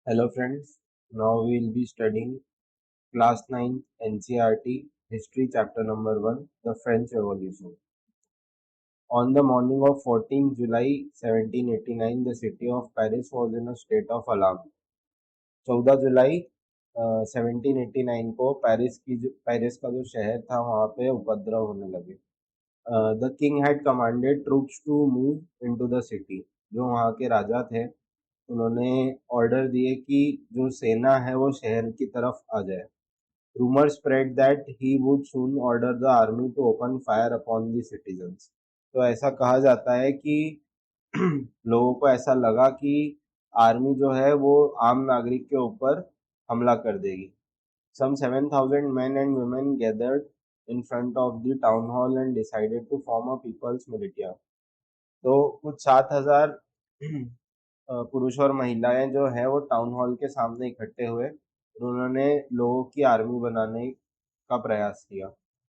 Hello friends, now we will be studying class 9 NCERT History chapter number 1, the French Revolution. On the morning of 14 July 1789, the city of Paris was in a state of alarm. 14 जुलाई 1789 को Paris का जो शहर था वहाँ पे उपद्रव होने लगे. The king had commanded troops to move into the city. जो वहाँ के राजा थे उन्होंने ऑर्डर दिए कि जो सेना है वो शहर की तरफ आ जाए. Rumors spread that he would soon order the army to open fire upon the citizens. तो ऐसा कहा जाता है कि लोगों को ऐसा लगा कि आर्मी जो है वो आम नागरिक के ऊपर हमला कर देगी. Some 7,000 men and women gathered in front of the town hall and decided to form a people's militia. तो कुछ 7,000 पुरुष और महिलाएं जो है वो टाउन हॉल के सामने इकट्ठे हुए और उन्होंने लोगों की आर्मी बनाने का प्रयास किया.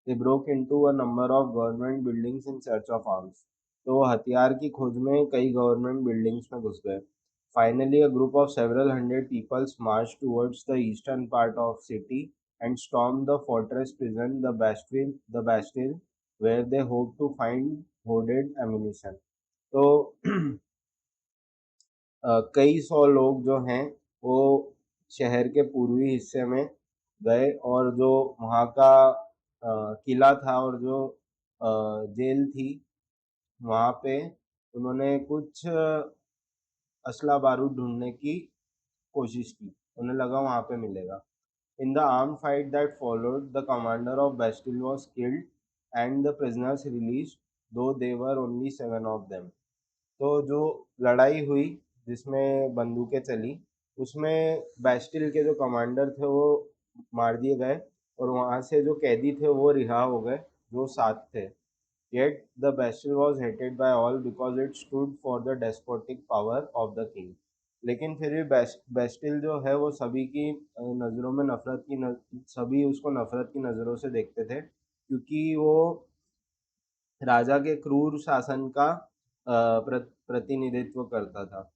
They broke into a number of government buildings in search of arms. तो वो हथियार की खोज में कई गवर्नमेंट बिल्डिंग्स में घुस गए. Finally a group of several hundred peoples march towards the eastern part of city and storm the fortress prison the Bastille where they hope to find hoarded ammunition. तो कई सौ लोग जो हैं वो शहर के पूर्वी हिस्से में गए और जो वहाँ का किला था और जो जेल थी वहाँ पे उन्होंने कुछ असला बारूद ढूंढने की कोशिश की. उन्हें लगा वहाँ पे मिलेगा. In the armed fight that followed, the commander of Bastille was killed and the prisoners released, though there were only 7 of them. तो जो लड़ाई हुई जिसमें बंदूकें चली उसमें बैस्टिल के जो कमांडर थे वो मार दिए गए और वहाँ से जो कैदी थे वो रिहा हो गए जो 7 थे. Yet the Bastille was hated by all because it stood for the despotic power of the king. लेकिन फिर भी बैस्टिल जो है वो सभी की नज़रों में सभी उसको नफरत की नज़रों से देखते थे क्योंकि वो राजा के क्रूर शासन का प्रतिनिधित्व करता था.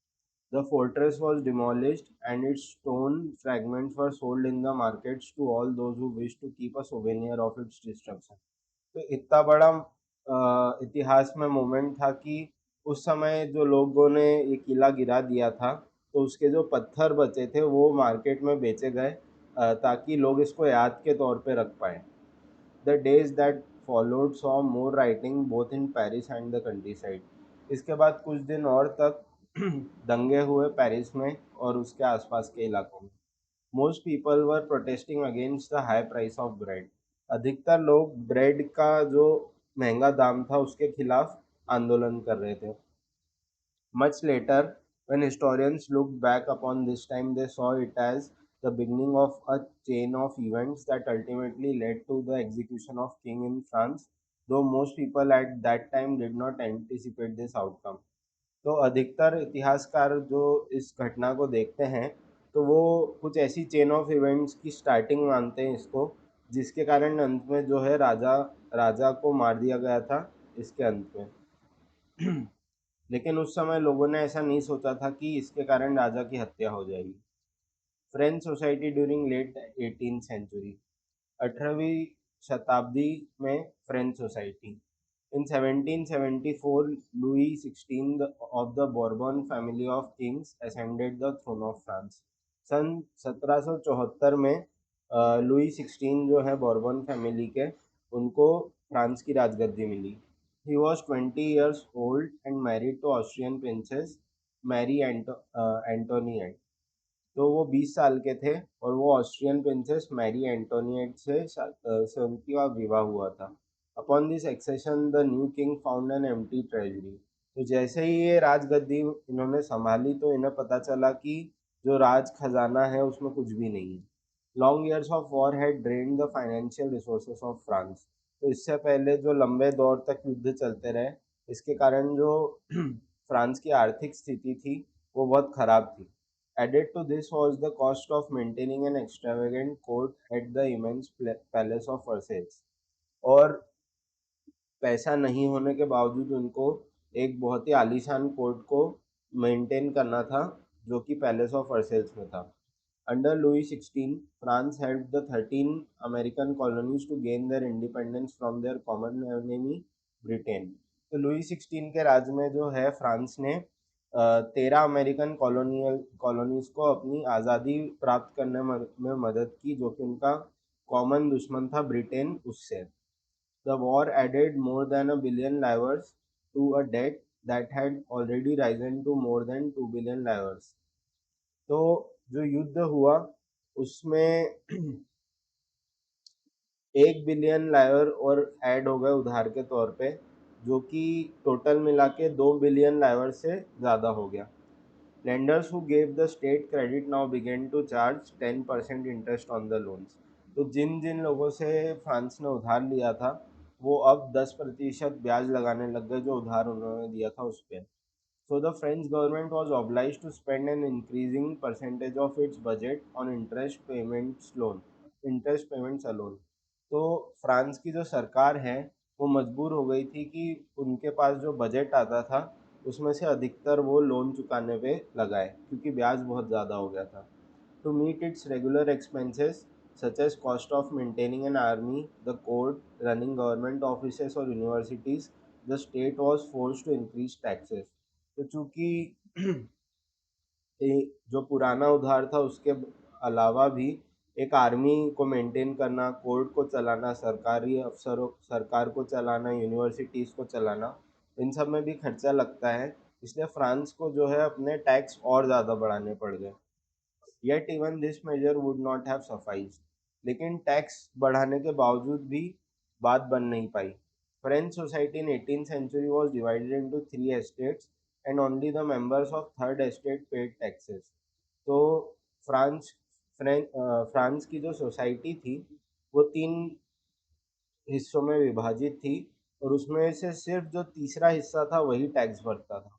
The fortress was demolished and its stone fragments were sold in the markets to all those who wish to keep a souvenir of its destruction. तो इतना बड़ा इतिहास में मोमेंट था कि उस समय जो लोगों ने ये किला गिरा दिया था तो उसके जो पत्थर बचे थे वो मार्केट में बेचे गए ताकि लोग इसको याद के तौर पे रख पाएँ. The days that followed saw more writing both in Paris and the countryside. इसके बाद कुछ दिन और तक दंगे हुए पेरिस में और उसके आसपास के इलाकों में. Most people were protesting against the high price of bread. अधिकतर लोग ब्रेड का जो महंगा दाम था उसके खिलाफ आंदोलन कर रहे थे. Much later, when historians looked back upon this time, they saw it as the beginning of a chain of events that ultimately led to the execution of king in France, though most people at that time did not anticipate this outcome. तो अधिकतर इतिहासकार जो इस घटना को देखते हैं तो वो कुछ ऐसी चेन ऑफ इवेंट्स की स्टार्टिंग मानते हैं इसको जिसके कारण अंत में जो है राजा राजा को मार दिया गया था इसके अंत में. लेकिन उस समय लोगों ने ऐसा नहीं सोचा था कि इसके कारण राजा की हत्या हो जाएगी. French society during late 18th century. 18वीं शताब्दी में French society. In 1774 Louis 16 of the Bourbon family of kings ascended the throne of France. सन 1774 में लुई 16 जो है बोर्बन फैमिली के उनको फ्रांस की राजगद्दी मिली. He was 20 years old and married to Austrian princess Marie Antoinette. तो वो 20 साल के थे और वो ऑस्ट्रियन प्रिंसेस मैरी एंटोनिएट से उनका विवाह हुआ था. Upon this accession the new king found an empty treasury. तो जैसे ही ये राजगद्दी इन्होंने संभाली तो इन्हें पता चला कि जो राज खजाना है उसमें कुछ भी नहीं है. Long years of war had drained the financial resources of France. तो इससे पहले जो लंबे दौर तक युद्ध चलते रहे इसके कारण जो फ्रांस की आर्थिक स्थिति थी वो बहुत ख़राब थी. Added to this was the cost of maintaining an extravagant court at the immense palace of Versailles. और पैसा नहीं होने के बावजूद उनको एक बहुत ही आलीशान कोर्ट को मेंटेन करना था जो कि पैलेस ऑफ वर्सेल्स में था। अंडर Louis 16, France helped the 13 American colonies to gain their independence from their common enemy Britain. तो लुई 16 के राज में जो है फ्रांस ने 13 अमेरिकन कॉलोनीज को अपनी आज़ादी प्राप्त करने में मदद की, जो कि उनका कॉमन दुश्मन था ब्रिटेन उससे। The war added more than $1 billion to a debt that had already risen to more than $2 billion। तो जो युद्ध हुआ उसमें 1 बिलियन लायर और ऐड हो गए उधार के तौर पे, जो कि टोटल मिला के 2 बिलियन लायर से ज़्यादा हो गया। Lenders who gave the state credit now began to charge 10% interest on the loans। तो जिन जिन लोगों से फ्रांस ने उधार लिया था वो अब 10% ब्याज लगाने लग गए जो उधार उन्होंने दिया था उस पर। So the French government was obliged to spend an increasing percentage of its budget on interest payments alone। तो फ्रांस की जो सरकार है वो मजबूर हो गई थी कि उनके पास जो बजट आता था उसमें से अधिकतर वो लोन चुकाने पे लगाए, क्योंकि ब्याज बहुत ज़्यादा हो गया था। To meet its regular expenses such as cost of maintaining an army, the court, running government offices or universities, the state was forced to increase taxes। तो चूंकि जो पुराना उधार था उसके अलावा भी एक आर्मी को मेंटेन करना, कोर्ट को चलाना, सरकारी अफसरों सरकार को चलाना, यूनिवर्सिटीज़ को चलाना, इन सब में भी खर्चा लगता है। इसलिए फ्रांस को जो है अपने टैक्स और ज़्यादा बढ़ाने पड़ गए। Yet even this measure would not have sufficed। लेकिन टैक्स बढ़ाने के बावजूद भी बात बन नहीं पाई। French society in 18th century was divided into 3 estates and only the members of third estate paid taxes। तो फ्रांस फ्रांस की जो सोसाइटी थी वो 3 हिस्सों में विभाजित थी और उसमें से सिर्फ जो तीसरा हिस्सा था वही टैक्स भरता था।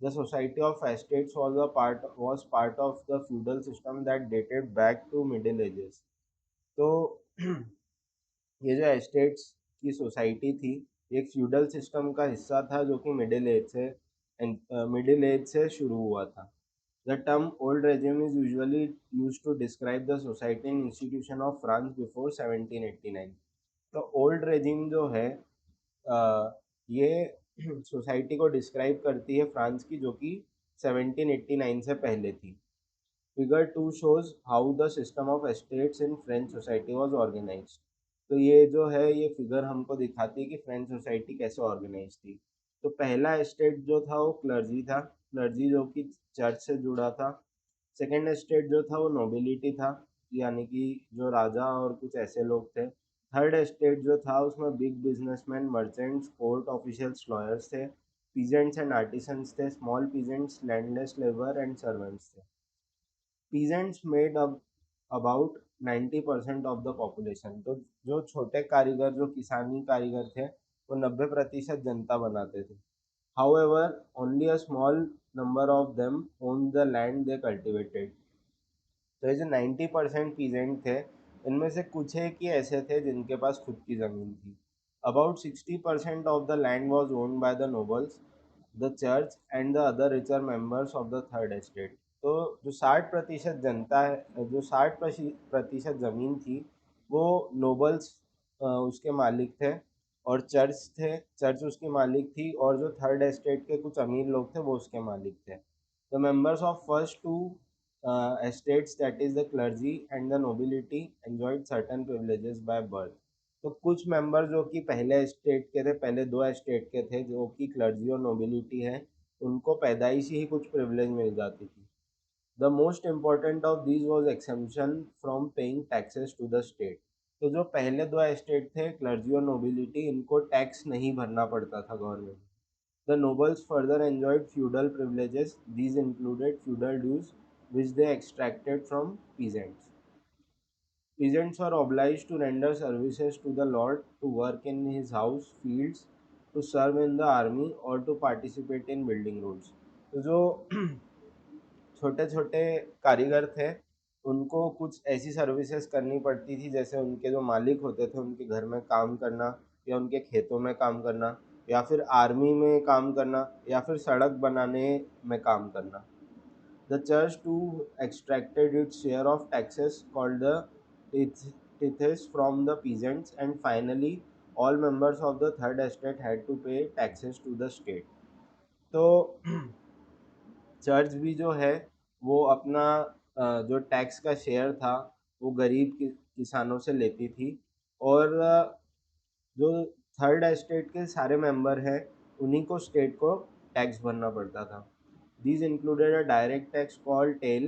The Society of Estates was part of the feudal system that dated back to Middle Ages। तो ये जो एस्टेट्स की सोसाइटी थी एक फ्यूडल सिस्टम का हिस्सा था जो कि मिडिल एज से शुरू हुआ था। The term old regime is usually used to describe the society and institution of France before 1789। तो ओल्ड रेजिम जो है ये सोसाइटी को डिस्क्राइब करती है फ्रांस की, जो कि 1789 से पहले थी। Figure 2 shows how the system of estates in French society was organized। तो ये जो है ये फिगर हमको दिखाती है कि फ्रेंच सोसाइटी कैसे ऑर्गेनाइज थी। तो पहला एस्टेट जो था वो क्लर्जी था, क्लर्जी जो कि चर्च से जुड़ा था। सेकेंड एस्टेट जो था वो नोबिलिटी था, यानी कि जो राजा और कुछ ऐसे लोग थे। थर्ड एस्टेट जो था उसमें big businessmen, merchants, court officials, lawyers थे। पीजेंट्स एंड आर्टिसंस थे। Small peasants, landless labour and servants थे। Peasants made up about 90% of the population. तो जो छोटे कारीगर, जो किसानी कारीगर थे, वो 90% जनता बनाते थे। However, only a small number of them owned the land they cultivated। तो ये जो 90% पीजेंट थे इनमें से कुछ एक ही ऐसे थे जिनके पास खुद की ज़मीन थी। About 60% of the land was owned by the nobles, the church and the other richer members of the third estate. तो जो 60% जनता है, जो 60% ज़मीन थी वो नोबल्स उसके मालिक थे, और चर्च उसकी मालिक थी, और जो थर्ड एस्टेट के कुछ अमीर लोग थे वो उसके मालिक थे। The members of first two estates, that is the clergy and the nobility, enjoyed certain privileges by birth। तो कुछ मेंबर जो कि पहले एस्टेट के थे, पहले 2 एस्टेट के थे, जो कि क्लर्जी और नोबिलिटी है, उनको पैदाइशी ही कुछ प्रिविलेज मिल जाती थी। The most important of these was exemption from paying taxes to the state. तो जो पहले 2 एस्टेट थे, क्लर्जी और नोबिलिटी, इनको टैक्स नहीं भरना पड़ता था government. The nobles further enjoyed feudal privileges; these included feudal dues, which they extracted from peasants. Peasants were obliged to render services to the lord, to work in his house, fields, to serve in the army, or to participate in building roads। तो जो छोटे छोटे कारीगर थे उनको कुछ ऐसी services करनी पड़ती थी, जैसे उनके जो मालिक होते थे उनके घर में काम करना, या उनके खेतों में काम करना, या फिर आर्मी में काम करना, या फिर सड़क बनाने में काम करना। The church too extracted its share of taxes called the tithes from the peasants, and finally all members of the third estate had to pay taxes to the state. तो चर्च भी जो है वो अपना जो टैक्स का share था वो गरीब किसानों से लेती थी, और जो थर्ड एस्टेट के सारे मेंबर हैं उन्हीं को स्टेट को टैक्स भरना पड़ता था. These included a direct tax called tail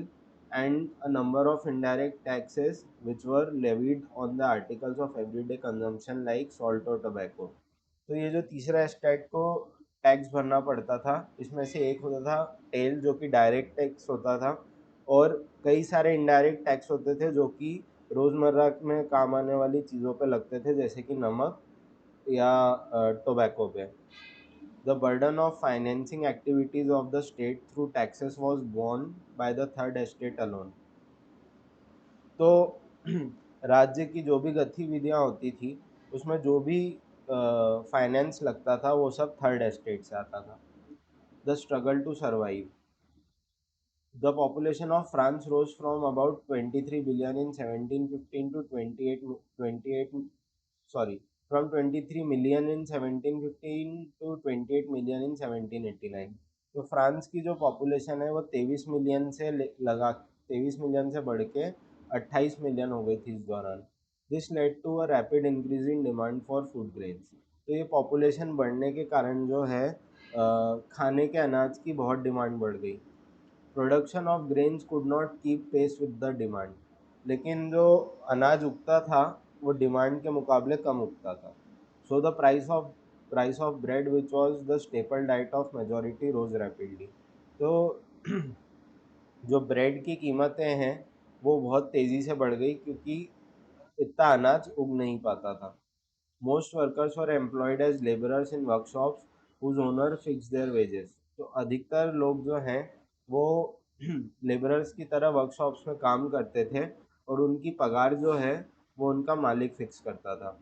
and a number of indirect taxes which were levied on the articles of everyday consumption like salt or tobacco. तो ये जो तीसरा स्टेट को टैक्स भरना पड़ता था इसमें से एक होता था टेल जो कि डायरेक्ट टैक्स होता था, और कई सारे इनडायरेक्ट टैक्स होते थे जो कि रोज़मर्रा में काम आने वाली चीज़ों पे लगते थे जैसे कि नमक या टोबैको पे. The burden of financing activities of the state through taxes was borne by the third estate alone. तो राज्य की जो भी गतिविधियां होती थी उसमें जो भी फाइनेंस लगता था वो सब थर्ड एस्टेट से आता था. The struggle to survive. The population of France rose from about 23 billion in 1715 to 28 sorry, from 23 million in 1715 to 28 million in 1789. तो फ्रांस की जो पॉपुलेशन है वो 23 मिलियन से लगा 23 मिलियन से बढ़ के 28 मिलियन हो गई थी इस दौरान. This led to a rapid increase in demand for food grains. तो ये पॉपुलेशन बढ़ने के कारण जो है खाने के अनाज की बहुत डिमांड बढ़ गई. Production of grains could not keep pace with the demand. लेकिन जो अनाज उगता था वो डिमांड के मुकाबले कम उगता था. So the price of bread which was the staple diet of majority rose rapidly. तो जो ब्रेड की कीमतें हैं वो बहुत तेज़ी से बढ़ गई क्योंकि इतना अनाज उग नहीं पाता था. Most workers were employed as laborers in workshops whose owner fixed their wages. तो अधिकतर लोग जो हैं वो लेबरर्स की तरह वर्कशॉप्स में काम करते थे और उनकी पगार जो है वो उनका मालिक फिक्स करता था.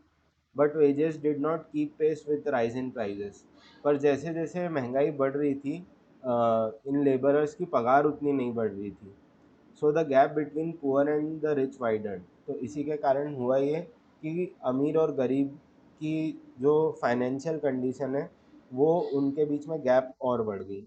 But wages did not keep pace with rise in prices. पर जैसे जैसे महंगाई बढ़ रही थी इन लेबरर्स की पगार उतनी नहीं बढ़ रही थी. So the gap between poor and the rich widen. तो इसी के कारण हुआ ये कि अमीर और गरीब की जो फाइनेंशियल कंडीशन है वो उनके बीच में गैप और बढ़ गई.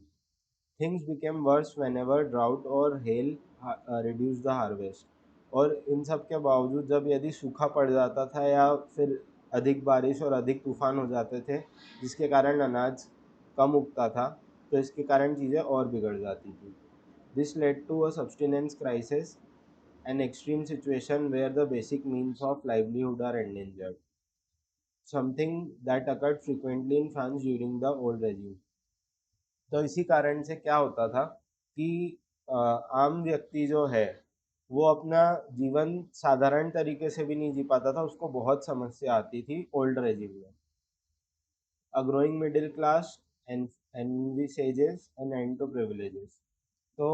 Things became worse whenever drought or hail reduce the harvest. और इन सब के बावजूद जब यदि सूखा पड़ जाता था या फिर अधिक बारिश और अधिक तूफान हो जाते थे जिसके कारण अनाज कम उगता था तो इसके कारण चीज़ें और बिगड़ जाती थी. This led to a subsistence crisis, an extreme situation where the basic means of livelihood are endangered, something that occurred frequently in France during the old regime. तो इसी कारण से क्या होता था कि आम व्यक्ति जो है वो अपना जीवन साधारण तरीके से भी नहीं जी पाता था, उसको बहुत समस्या आती थी ओल्ड रेजिम में. A growing middle class envisages an end to privileges. तो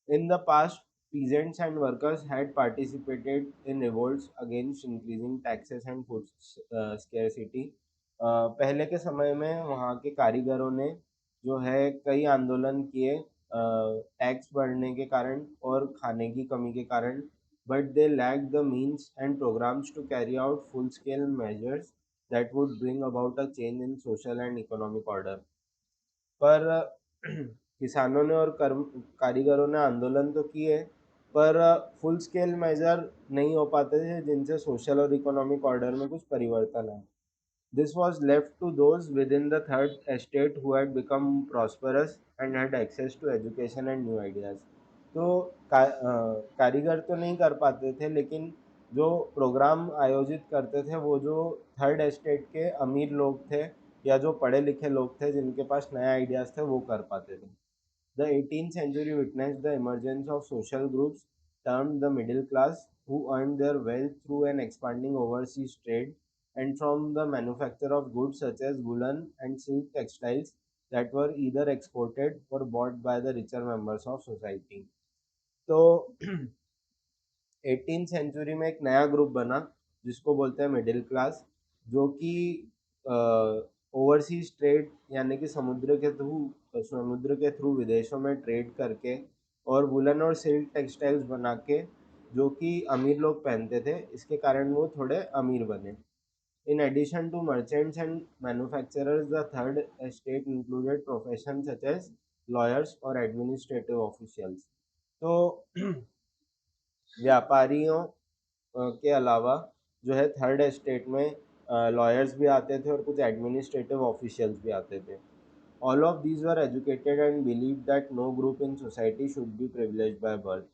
in the past, peasants and workers had participated in revolts against increasing taxes and food scarcity. पहले के समय में वहाँ के कारीगरों ने जो है कई आंदोलन किए टैक्स बढ़ने के कारण और खाने की कमी के कारण, but they lacked the means and programs to carry out full-scale measures that would bring about a change in social and economic order. पर किसानों ने और कारीगरों ने आंदोलन तो किए पर फुल स्केल मेजर नहीं हो पाते थे जिनसे सोशल और इकोनॉमिक ऑर्डर में कुछ परिवर्तन आए. This was left to those within the third estate who had become prosperous and had access to education and new ideas. तो कारीगर तो नहीं कर पाते थे लेकिन जो प्रोग्राम आयोजित करते थे वो जो थर्ड एस्टेट के अमीर लोग थे या जो पढ़े लिखे लोग थे जिनके पास नए आइडियाज़ थे वो कर पाते थे. The 18th century witnessed the emergence of social groups termed the middle class, who earned their wealth through an expanding overseas trade and from the manufacture of goods such as woolen and silk textiles that were either exported or bought by the richer members of society. तो 18th century में एक नया group बना जिसको बोलते हैं middle class, जो कि ओवरसीज ट्रेड यानी कि समुद्र के थ्रू विदेशों में ट्रेड करके और वुलन और सिल्क टेक्सटाइल्स बना के जो कि अमीर लोग पहनते थे, इसके कारण वो थोड़े अमीर बने। In addition to merchants and manufacturers, the third estate included professions such as lawyers or administrative officials. तो व्यापारियों के अलावा जो है थर्ड एस्टेट में लॉयर्स भी आते थे और कुछ एडमिनिस्ट्रेटिव ऑफिशियल्स भी आते थे। All of these were educated and believe that no group in society should be privileged by birth.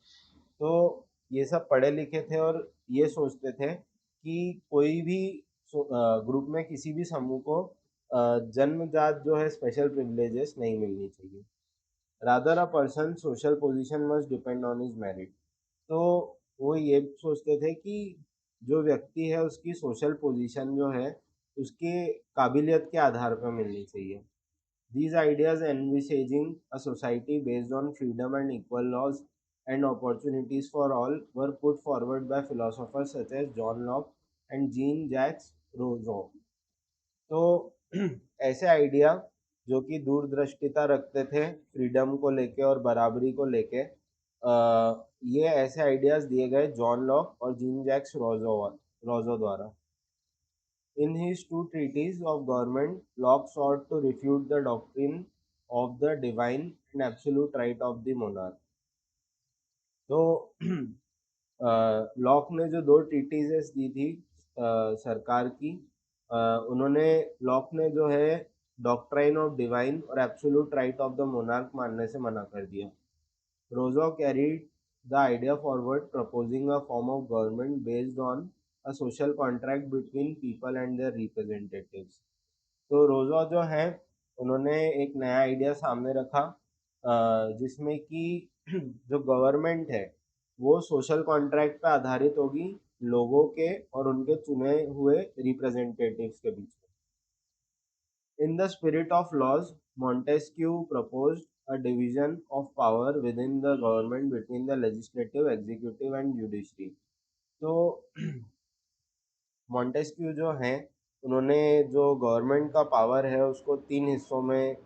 तो ये सब पढ़े लिखे थे और ये सोचते थे कि कोई भी ग्रुप में किसी भी समूह को जन्मजात जो है स्पेशल प्रिविलेजेस नहीं मिलनी चाहिए। Rather a person social position must depend on his merit. तो वो ये सोचते थे कि जो व्यक्ति है उसकी सोशल पोजीशन जो है उसके काबिलियत के आधार पर मिलनी चाहिए। These ideas envisaging a society based on freedom and equal laws and opportunities for all were put forward by philosophers such as John Locke and Jean-Jacques Rousseau। तो ऐसे आइडिया जो कि दूरदृष्टिता रखते थे फ्रीडम को लेके और बराबरी को लेके, ये ऐसे आइडियाज दिए गए जॉन लॉक और जीन जैक्स रोजो द्वारा। In his two treatises of government, Locke sought to refute the doctrine of the divine and absolute right of the monarch। तो लॉक ने जो दो ट्रीटीजेस दी थी सरकार की, उन्होंने लॉक ने जो है डॉक्ट्राइन ऑफ डिवाइन और absolute right of the monarch मानने से मना कर दिया। Rousseau carried the idea forward, proposing a form of government based on a social contract between people and their representatives. तो रोजो जो है उन्होंने एक नया आइडिया सामने रखा, जिसमें कि जो गवर्नमेंट है वो सोशल कॉन्ट्रैक्ट पे आधारित होगी लोगों के और उनके चुने हुए रिप्रेजेंटेटिव्स के बीच में। In the spirit of laws, Montesquieu proposed a division of power within the government between the legislative, executive and judiciary। तो मॉन्टेस्क्यू जो हैं उन्होंने जो गवर्नमेंट का पावर है उसको तीन हिस्सों में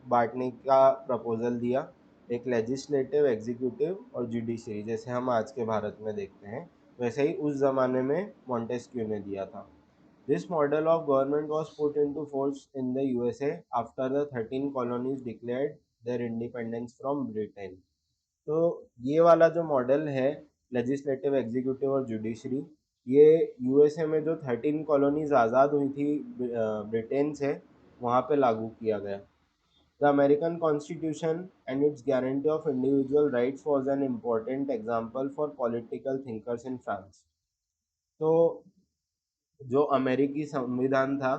बांटने का प्रपोजल दिया, एक लेजिस्लेटिव, एग्जीक्यूटिव और जुडिशरी, जैसे हम आज के भारत में देखते हैं वैसे ही उस ज़माने में मॉन्टेस्क्यू ने दिया था। This model of government was put into force in the USA after the 13 colonies declared their independence from Britain. तो ये वाला जो मॉडल है लेजिस्लेटिव, एग्जीक्यूटिव और जुडिशरी, ये यूएसए में जो 13 कॉलोनीज आज़ाद हुई थी ब्रिटेन से, वहाँ पे लागू किया गया। The American Constitution and its guarantee of individual rights was an important example for political thinkers in France। तो जो अमेरिकी संविधान था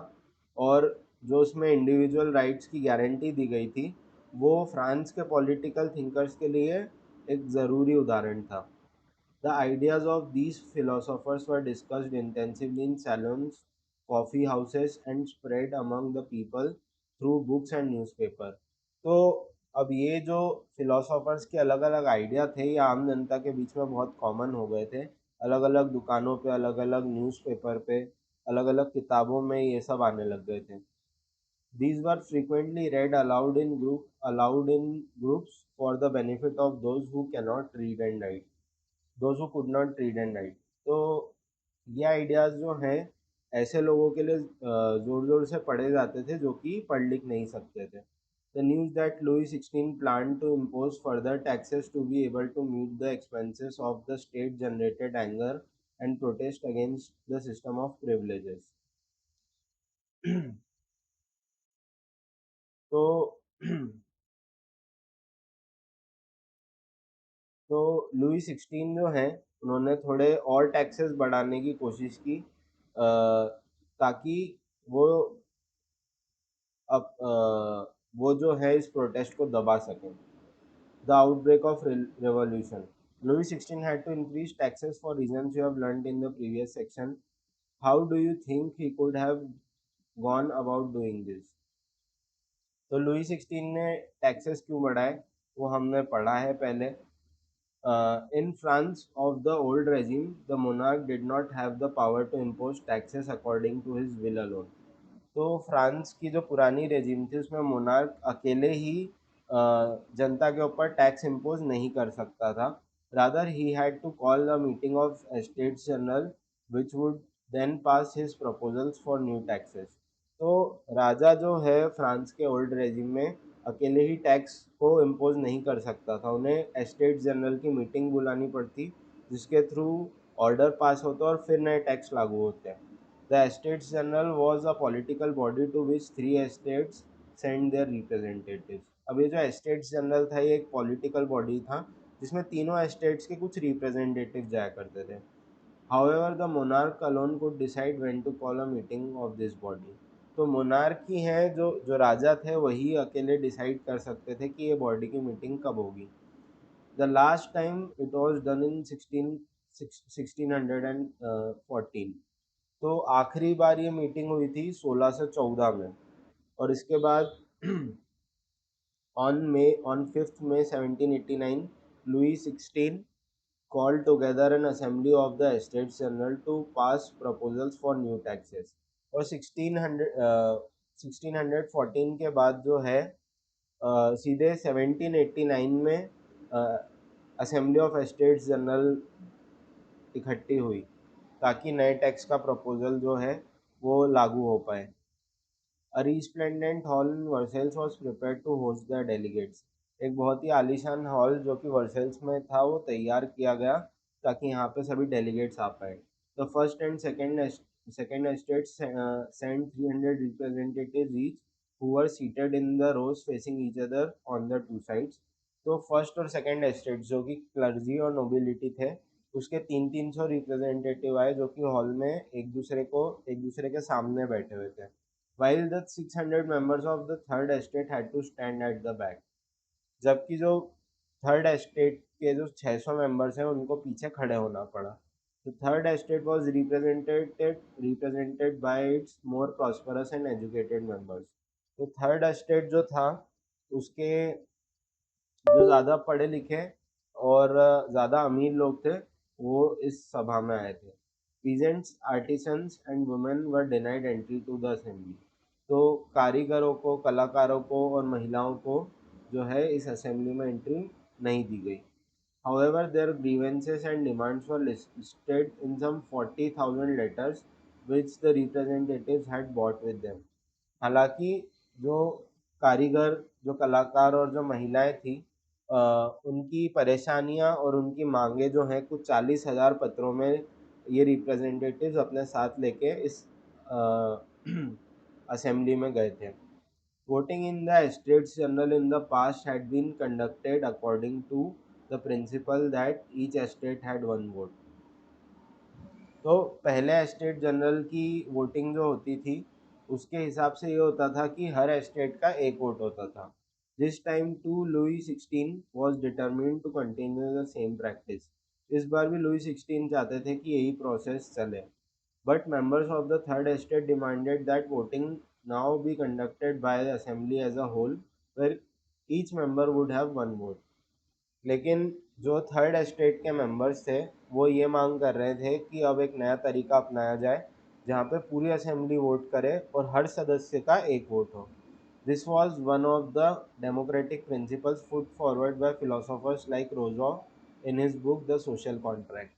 और जो उसमें इंडिविजुअल राइट्स की गारंटी दी गई थी, वो फ्रांस के पॉलिटिकल थिंकर्स के लिए एक ज़रूरी उदाहरण था। The ideas of these philosophers were discussed intensively in salons, coffee houses, and spread among the people through books and newspaper। तो अब ये जो फिलोसोफर्स के अलग अलग आइडिया थे ये आम जनता के बीच में बहुत कॉमन हो गए थे। अलग अलग दुकानों पे, अलग अलग न्यूज़पेपर पे, अलग अलग किताबों में ये सब आने लग गए थे। These were frequently read aloud in groups for the benefit of those who could not read and write। तो ये आइडियाज़ जो हैं ऐसे लोगों के लिए ज़ोर ज़ोर से पढ़े जाते थे जो कि पढ़ लिख नहीं सकते थे। The news that Louis XVI planned to impose further taxes to be able to meet the expenses of the state generated anger and protest against the system of privileges। तो तो लुई 16 जो हैं उन्होंने थोड़े और टैक्सेस बढ़ाने की कोशिश की, ताकि वो वो जो है इस प्रोटेस्ट को दबा सकें। The outbreak of revolution, Louis 16 had to increase taxes for reasons you have learned in the previous section। How do you think he could have gone about doing this? तो लुई 16 ने taxes क्यों बढ़ाए वो हमने पढ़ा है पहले। In France of the old regime, the monarch did not have the power to impose taxes according to his will alone। तो फ्रांस की जो पुरानी रेजिम थी उसमें मोनार्क अकेले ही जनता के ऊपर टैक्स इम्पोज नहीं कर सकता था। Rather he had to call a meeting of states general which would then pass his proposals for new taxes. तो राजा जो है फ्रांस के ओल्ड रेजिम में अकेले ही टैक्स को इम्पोज नहीं कर सकता था, उन्हें एस्टेट जनरल की मीटिंग बुलानी पड़ती जिसके थ्रू ऑर्डर पास होते और फिर नए टैक्स लागू होते हैं। The estates general was a political body to which three estates send their representatives. अब ये जो एस्टेट्स जनरल था ये एक पॉलिटिकल बॉडी था जिसमें तीनों एस्टेट्स के कुछ रिप्रेजेंटेटिव जाया करते थे। However, the monarch alone could decide when to call a meeting of this body. तो मोनार्क ही है जो राजा थे वही अकेले डिसाइड कर सकते थे कि ये बॉडी की मीटिंग कब होगी। The last time it was done in 1614। तो आखिरी बार ये मीटिंग हुई थी 1614 में। और इसके बाद on 5th May 1789 Louis 16 called together an assembly of the Estates General to pass proposals for new taxes। और 1614 के बाद जो है सीधे 1789 में असेंबली ऑफ एस्टेट्स जनरल इकट्ठी हुई ताकि नए टैक्स का प्रपोजल जो है वो लागू हो पाए। A resplendent hall in Versailles was prepared to host the delegates। एक बहुत ही आलीशान हॉल जो कि वर्सेल्स में था वो तैयार किया गया ताकि यहाँ पे सभी डेलीगेट्स आ पाए। The first and second estate send 300 representatives each who were seated in the rows facing each other on the two sides। तो फर्स्ट और सेकेंड एस्टेट जो कि क्लर्जी और नोबिलिटी थे उसके 300 रिप्रेजेंटेटिव आए जो कि हॉल में एक दूसरे के सामने बैठे हुए थे। while the 600 members of the third estate had to stand at the back। जबकि जो थर्ड एस्टेट के जो 600 मेंबर्स हैं उनको पीछे खड़े होना पड़ा। तो third estate was represented by it's more prosperous and educated members. तो थर्ड एस्टेट जो था उसके जो ज़्यादा पढ़े लिखे और ज़्यादा अमीर लोग थे वो इस सभा में आए थे। Peasants artisans and women were denied entry to the assembly. तो कारीगरों को, कलाकारों को और महिलाओं को जो है इस असेंबली में एंट्री नहीं दी गई। However, their grievances and demands were listed in some 40,000 letters which the representatives had brought with them। हालांकि जो कारीगर, जो कलाकार और जो महिलाएं थी उनकी परेशानियां और उनकी मांगे जो हैं कुछ 40,000 पत्रों में ये रिप्रेजेंटेटिव्स अपने साथ लेके इस असेंबली में गए थे। Voting in the Estates General in the past had been conducted according to the principle that each estate had one vote। तो पहले एस्टेट जनरल की वोटिंग जो होती थी उसके हिसाब से ये होता था कि हर एस्टेट का एक वोट होता था। This time too Louis 16 was determined to continue the same practice. इस बार भी लुई 16 चाहते थे कि यही प्रोसेस चले। But members of the third estate demanded that voting now be conducted by the assembly as a whole, where each member would have one vote। लेकिन जो थर्ड एस्टेट के मेंबर्स थे वो ये मांग कर रहे थे कि अब एक नया तरीका अपनाया जाए जहाँ पे पूरी असेंबली वोट करे और हर सदस्य का एक वोट हो। This was one of the democratic principles put forward by philosophers like Rousseau in his book the social contract.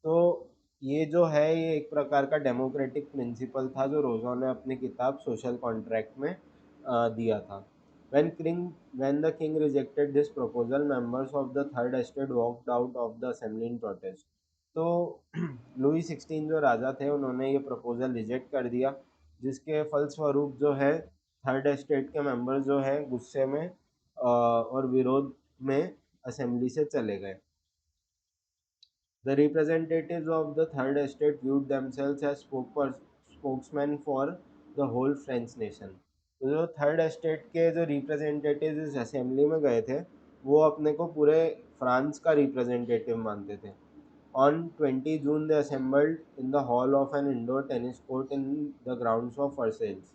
तो ये जो है ये एक प्रकार का डेमोक्रेटिक प्रिंसिपल था जो रोजो ने अपनी किताब सोशल कॉन्ट्रैक्ट में दिया था। When when the king rejected this proposal, members of the third estate walked out of the assembly in protest। तो लुई 16 जो राजा थे उन्होंने ये प्रपोजल रिजेक्ट कर दिया जिसके फलस्वरूप जो है थर्ड एस्टेट के मेंबर जो है गुस्से में और विरोध में असेंबली से चले गए। The representatives of the third estate viewed themselves as spokesmen for the whole French nation। तो जो थर्ड एस्टेट के जो रिप्रेजेंटेटिव इस असेंबली में गए थे वो अपने को पूरे फ्रांस का रिप्रेजेंटेटिव मानते थे। On 20 June they assembled in the hall of an indoor tennis court in the grounds of Versailles।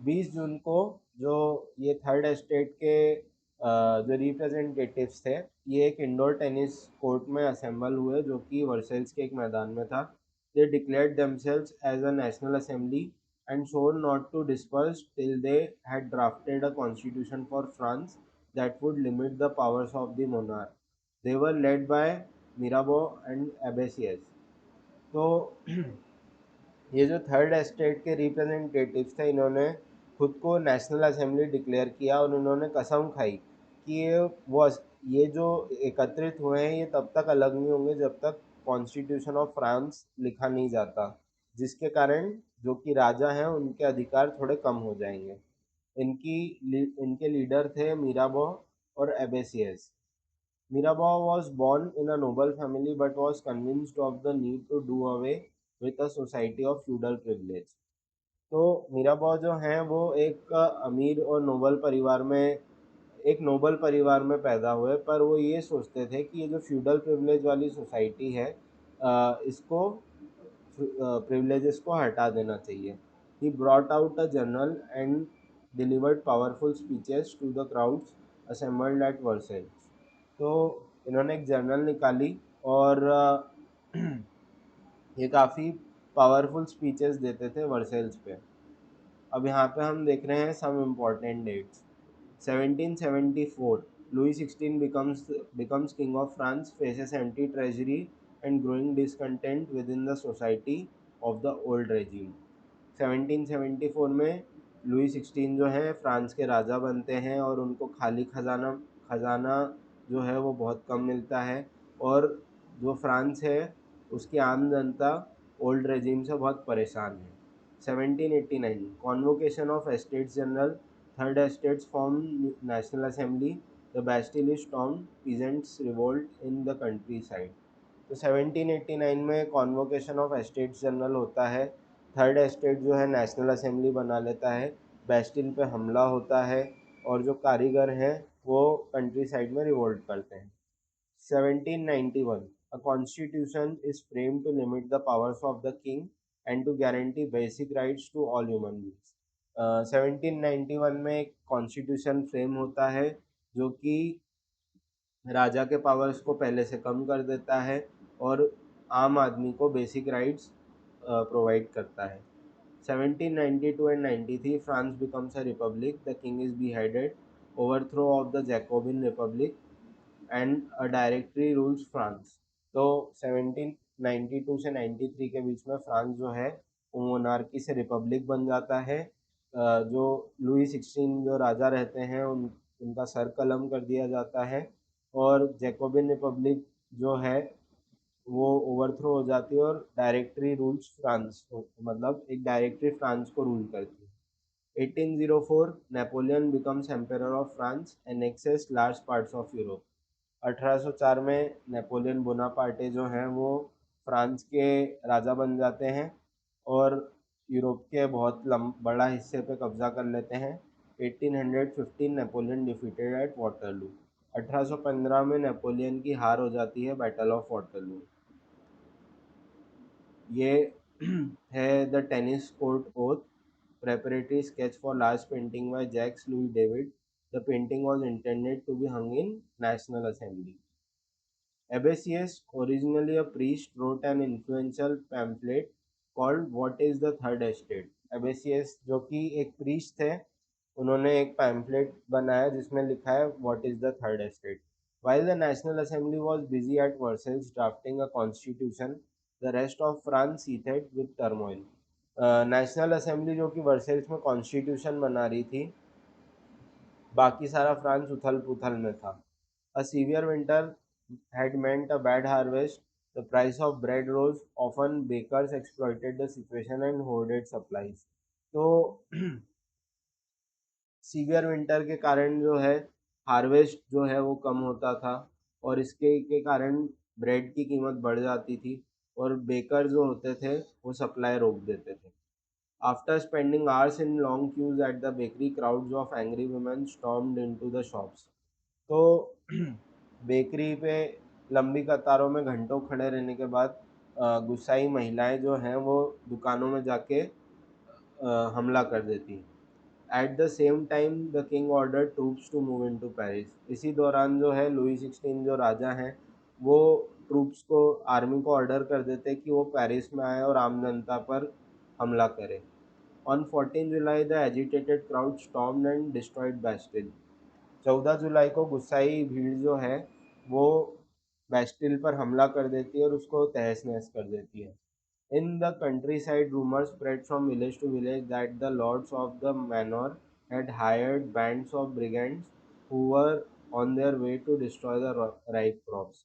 20 जून को जो ये थर्ड एस्टेट के जो रिप्रेजेंटेटिव्स थे ये एक इंडोर टेनिस कोर्ट में असेंबल हुए जो कि वर्सेल्स के एक मैदान में था। They declared themselves as a national assembly and swore not to disperse till they had drafted a constitution for France that would limit the powers of the monarch. They were led by Mirabeau and Abbesius. तो ये जो third estate के representatives थे, इन्होंने खुद को national assembly declare किया और इन्होंने कसम खाई कि ये जो एकत्रित हुए हैं ये तब तक अलग नहीं होंगे जब तक कॉन्स्टिट्यूशन ऑफ फ्रांस लिखा नहीं जाता, जिसके कारण जो कि राजा हैं उनके अधिकार थोड़े कम हो जाएंगे। इनके लीडर थे मीराबो और एबेसियस। Mirabeau was born in a noble family but was convinced of the need to do away with a society of feudal privilege. तो मीराबॉ जो हैं वो एक अमीर और नोबल परिवार में पैदा हुए, पर वो ये सोचते थे कि ये जो फ्यूडल प्रिविलेज वाली सोसाइटी है, इसको प्रिविलेजेस को हटा देना चाहिए। He brought out a journal and delivered powerful speeches to the crowds assembled at Versailles. तो इन्होंने एक जर्नल निकाली और ये काफ़ी पावरफुल स्पीचेस देते थे वर्सेल्स पे। अब यहाँ पे हम देख रहे हैं some important dates. 1774 Louis XVI becomes king of France, faces empty treasury and growing discontent within the society of the old regime। 1774 में लुई 16 जो है फ्रांस के राजा बनते हैं और उनको खाली खजाना जो है वो बहुत कम मिलता है, और जो फ्रांस है उसकी आम जनता ओल्ड रेजिम से बहुत परेशान है। 1789 convocation of estates general, third estates form national assembly, the Bastille is stormed, peasants revolt in the countryside. तो 1789 में कॉन्वोकेशन ऑफ एस्टेट्स जनरल होता है, थर्ड एस्टेट जो है नेशनल असेंबली बना लेता है, बैस्टिल पे हमला होता है और जो कारीगर हैं वो कंट्री साइड में रिवोल्ट करते हैं। 1791 A constitution is framed to limit the powers of the king and to guarantee basic rights to all human beings। 1791 में एक कॉन्स्टिट्यूशन फ्रेम होता है जो कि राजा के पावर्स को पहले से कम कर देता है और आम आदमी को बेसिक राइट्स प्रोवाइड करता है। 1792 and 93 France becomes a republic, the king is beheaded, overthrow of the Jacobin Republic and a directory rules France। तो 1792 से 93 के बीच में फ्रांस जो है वो मोनार्की से रिपब्लिक बन जाता है। जो लुई 16 जो राजा रहते हैं उनका सर कलम कर दिया जाता है और जैकोबिन रिपब्लिक जो है वो ओवरथ्रो हो जाती है और डायरेक्टरी रूल्स फ्रांस, मतलब एक डायरेक्टरी फ्रांस को रूल करती है। 1804 Napoleon becomes emperor of France, annexes large parts of Europe. 1804 में नेपोलियन बोनापार्टे जो हैं वो फ्रांस के राजा बन जाते हैं और यूरोप के बहुत बड़ा हिस्से पे कब्जा कर लेते हैं। 1815 नेपोलियन डिफीटेड एट वाटरलू। 1815 में नेपोलियन की हार हो जाती है बैटल ऑफ वाटरलू। ये है the tennis court oath, preparatory sketch for large painting by Jacques Louis David। The painting was intended to be hung in National Assembly। Abesius, originally a priest, wrote an influential pamphlet called What is the Third Estate। Abesius जो कि एक priest थे, उन्होंने एक pamphlet बनाया जिसमें लिखा है What is the Third Estate। While the National Assembly was busy at Versailles drafting a constitution, the rest of France seethed with turmoil। National assembly जो कि वर्सेल्स में कॉन्स्टिट्यूशन बना रही थी, बाकी सारा फ्रांस उथल पुथल में था। A severe winter had meant a bad harvest, the price of bread rose, often bakers exploited the situation and hoarded supplies। तो सीवियर विंटर के कारण जो है हार्वेस्ट जो है वो कम होता था और इसके के कारण ब्रेड की कीमत बढ़ जाती थी और बेकर जो होते थे वो सप्लाई रोक देते थे। After spending hours in long queues at the bakery, crowds of angry women stormed into the shops। तो बेकरी पे लंबी कतारों में घंटों खड़े रहने के बाद गुस्साई महिलाएं जो हैं वो दुकानों में जाके हमला कर देती हैं। At the same time the king order troops to move into Paris. इसी दौरान जो है लुई 16 जो राजा हैं वो ट्रूप्स को, आर्मी को ऑर्डर कर देते कि वो पेरिस में आए और आम जनता पर हमला करें। On 14 July, the agitated crowd stormed and destroyed Bastille. 14 जुलाई को गुस्साई भीड़ जो है वो बैस्टिल पर हमला कर देती है और उसको तहस नहस कर देती है. In the countryside, rumors spread from village to village that the lords of the manor had hired bands of brigands who were on their way to destroy the ripe crops.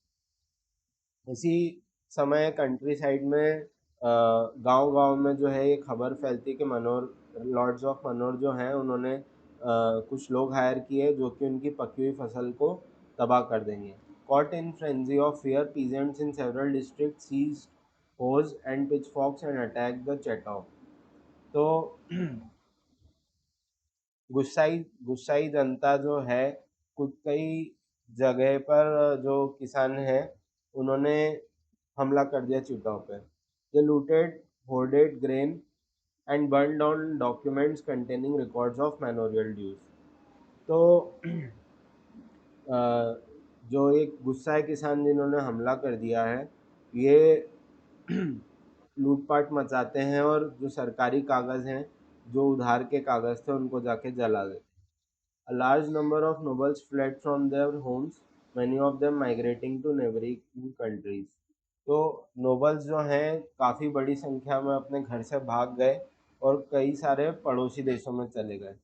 इसी समय कंट्री साइड में गांव-गांव में जो है ये खबर फैलती है कि मनोर लॉर्ड्स ऑफ मनोर जो हैं उन्होंने कुछ लोग हायर किए जो कि उनकी पकी हुई फसल को तबाह कर देंगे. Caught in frenzy of fear, peasants in several districts seized hoes and pitchforks and attacked the chatao. तो गुस्साई गुस्साई जनता जो है कुछ कई जगह पर जो किसान हैं उन्होंने हमला कर दिया चीताओं पे. They looted, hoarded grain and burned down documents containing records of manorial dues. तो जो एक गुस्साए किसान जिन्होंने हमला कर दिया है ये लूटपाट मचाते हैं और जो सरकारी कागज़ हैं जो उधार के कागज़ थे उनको जाके जला देते हैं. A large number of nobles fled from their homes, many of them migrating to neighboring countries. तो नोबल्स जो हैं काफ़ी बड़ी संख्या में अपने घर से भाग गए और कई सारे पड़ोसी देशों में चले गए.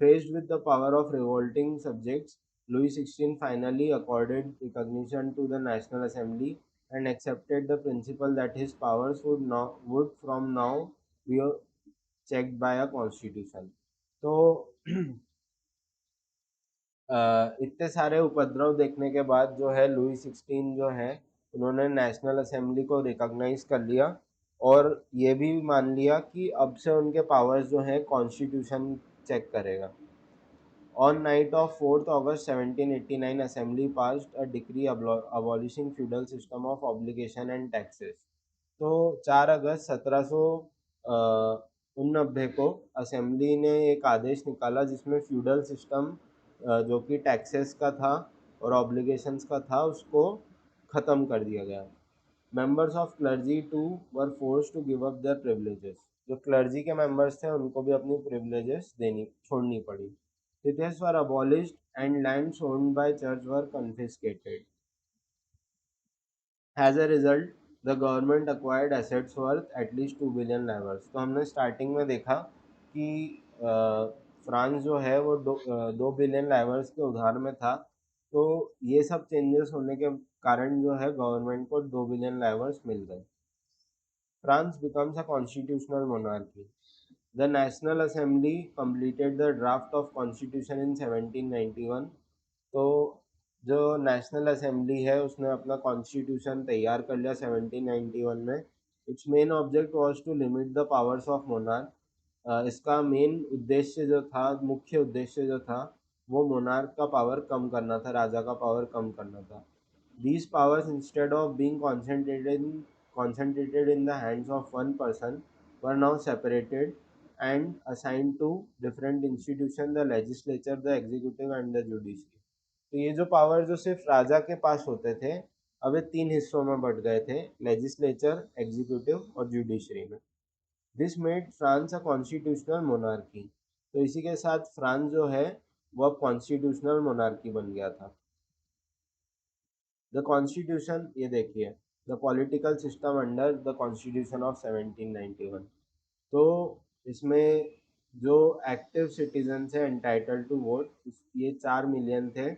Faced with the power of revolting subjects, Louis XVI finally accorded recognition to the National Assembly and accepted the principle that his powers would from now be checked by a constitution. तो इतने सारे उपद्रव देखने के बाद जो है Louis 16 जो है उन्होंने नेशनल असेंबली को रिकॉग्नाइज कर लिया और ये भी मान लिया कि अब से उनके पावर्स जो हैं कॉन्स्टिट्यूशन चेक करेगा. On night of 4th August 1789, Assembly passed a decree abolishing feudal system of obligation and taxes. तो 4 अगस्त 1789 को असेंबली ने एक आदेश निकाला जिसमें फ्यूडल सिस्टम जो कि टैक्सेस का था और ऑब्लिगेशंस का था उसको ख़त्म कर दिया गया. Members of clergy too were force to give up their privileges. जो क्लर्जी के मेंबर्स थे उनको भी अपनी प्रिविलेजेस देनी छोड़नी पड़ी. Tithes were abolished and lands owned by church were confiscated. As a result, the government acquired assets worth at least 2 billion livres. तो हमने स्टार्टिंग में देखा कि फ्रांस जो है वो 2 बिलियन लाइवर्स के उधार में था. तो ये सब चेंजेस होने के कारण जो है गवर्नमेंट को 2 बिलियन लाइवर्स मिल गए. France becomes a constitutional monarchy. The National Assembly completed the draft of constitution in 1791. तो जो नेशनल असेंबली है उसने अपना कॉन्स्टिट्यूशन तैयार कर लिया 1791 में. Its main object was to limit the powers of monarch. इसका मेन उद्देश्य जो था मुख्य उद्देश्य जो था वो मोनार्क का पावर कम करना था, राजा का पावर कम करना था. These powers, instead of being concentrated in the hands of one person, were now separated and assigned to different institutions, the legislature, the executive and the judiciary. तो ये जो पावर जो सिर्फ राजा के पास होते थे अब ये 3 हिस्सों में बट गए थे, लेजिस्लेचर, एग्जीक्यूटिव और जुडिशरी में. This made France a constitutional monarchy. तो इसी के साथ फ्रांस जो है वो अब कॉन्स्टिट्यूशनल मोनार्की बन गया था. द कॉन्स्टिट्यूशन ये देखिए, the political system under the constitution of 1791. तो इसमें जो एक्टिव सिटीजन्स हैं एंटाइटल टू वोट ये 4 मिलियन थे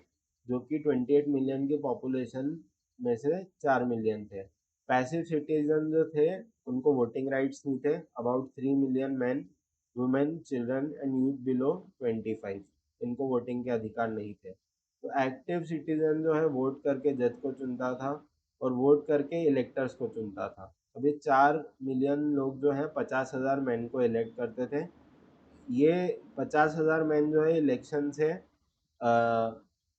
जो कि 28 मिलियन की पॉपुलेशन में से 4 मिलियन थे. पैसिव सिटीजन जो थे उनको वोटिंग राइट्स नहीं थे. About 3 million man, women, children and youth below 25 इनको वोटिंग के अधिकार नहीं थे. तो एक्टिव सिटीजन जो है वोट करके जज को चुनता था और वोट करके इलेक्टर्स को चुनता था. अभी 4 मिलियन लोग जो हैं 50,000 मैन को इलेक्ट करते थे. ये 50,000 मैन जो है इलेक्शन से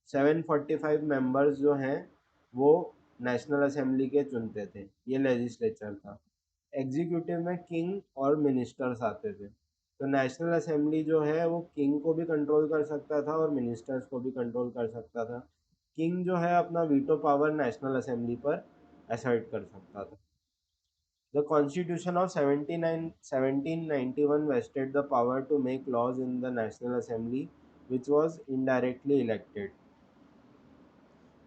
745 मेंबर्स जो हैं वो नेशनल असेंबली के चुनते थे. ये लेजिस्लेचर था. एग्जीक्यूटिव में किंग और मिनिस्टर्स आते थे. तो नेशनल असेंबली जो है वो किंग को भी कंट्रोल कर सकता था और मिनिस्टर्स को भी कंट्रोल कर सकता था. किंग जो है अपना वीटो पावर नेशनल असेंबली पर असर्ट कर सकता था. The Constitution of 1791 vested the power to make laws in the National Assembly, which was indirectly elected.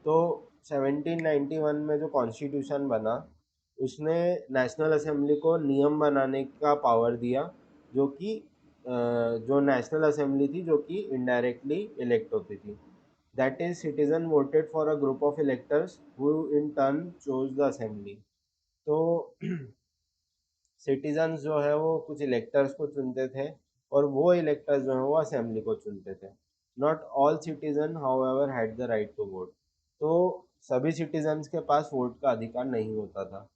तो 1791 में जो कॉन्स्टिट्यूशन बना, उसने नेशनल असेंबली को नियम बनाने का पावर दिया, जो कि जो नेशनल असेंबली थी जो कि इनडायरेक्टली इलेक्ट होती थी. That is citizen voted for a group of electors who in turn chose the assembly. तो सिटीजन्स जो है वो कुछ इलेक्टर्स को चुनते थे, और वो इलेक्टर्स जो है वो असेंबली को चुनते थे. Not all citizen however had the right to vote. तो सभी सिटीजन्स के पास वोट का अधिकार नहीं होता था.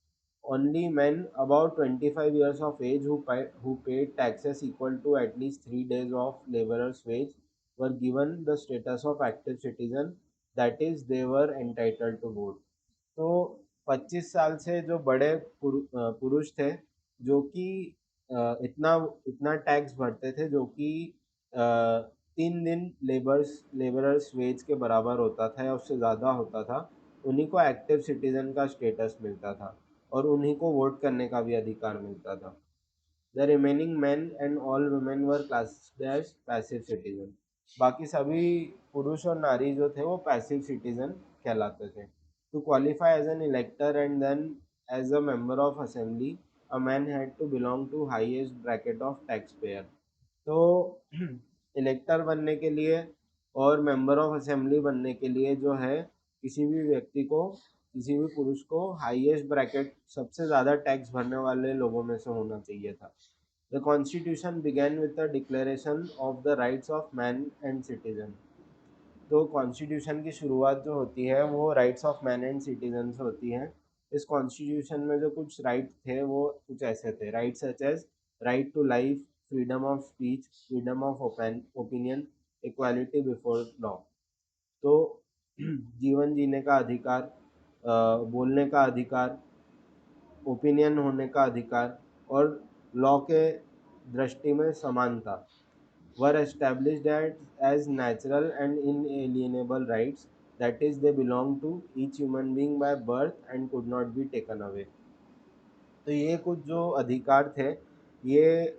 Only man about 25 years of age who paid taxes equal to at least 3 days of laborer's wage were given the status of active citizen, that is they were entitled to vote. तो 25 साल से जो बड़े पुरुष थे, जो कि इतना इतना टैक्स भरते थे, जो कि 3 दिन लेबरर्स वेज के बराबर होता था या उससे ज़्यादा होता था, उन्हीं को एक्टिव सिटीजन का स्टेटस मिलता था और उन्हीं को वोट करने का भी अधिकार मिलता था. The remaining man and all women were classified as passive citizen. बाकी सभी पुरुष और नारी जो थे वो पैसिव सिटीजन कहलाते थे. To qualify as an elector and then as a member of assembly, a man had to belong to highest bracket of tax payer. तो इलेक्टर बनने के लिए और मेंबर ऑफ असेंबली बनने के लिए जो है, किसी भी व्यक्ति को, किसी भी पुरुष को हाईएस्ट ब्रैकेट, सबसे ज़्यादा टैक्स भरने वाले लोगों में से होना चाहिए था. The constitution began with the declaration of the rights of man and citizen. तो कॉन्स्टिट्यूशन की शुरुआत जो होती है वो rights of man and citizen से होती है. इस कॉन्स्टिट्यूशन में जो कुछ राइट थे वो कुछ ऐसे थे: right such as right to life, freedom of speech, freedom of opinion, equality before law. तो जीवन जीने का अधिकार, बोलने का अधिकार, ओपिनियन होने का अधिकार, और लॉ के दृष्टि में समानता were established as natural and inalienable rights, that is they belong to each human being by birth and could not be taken away. तो ये कुछ जो अधिकार थे, ये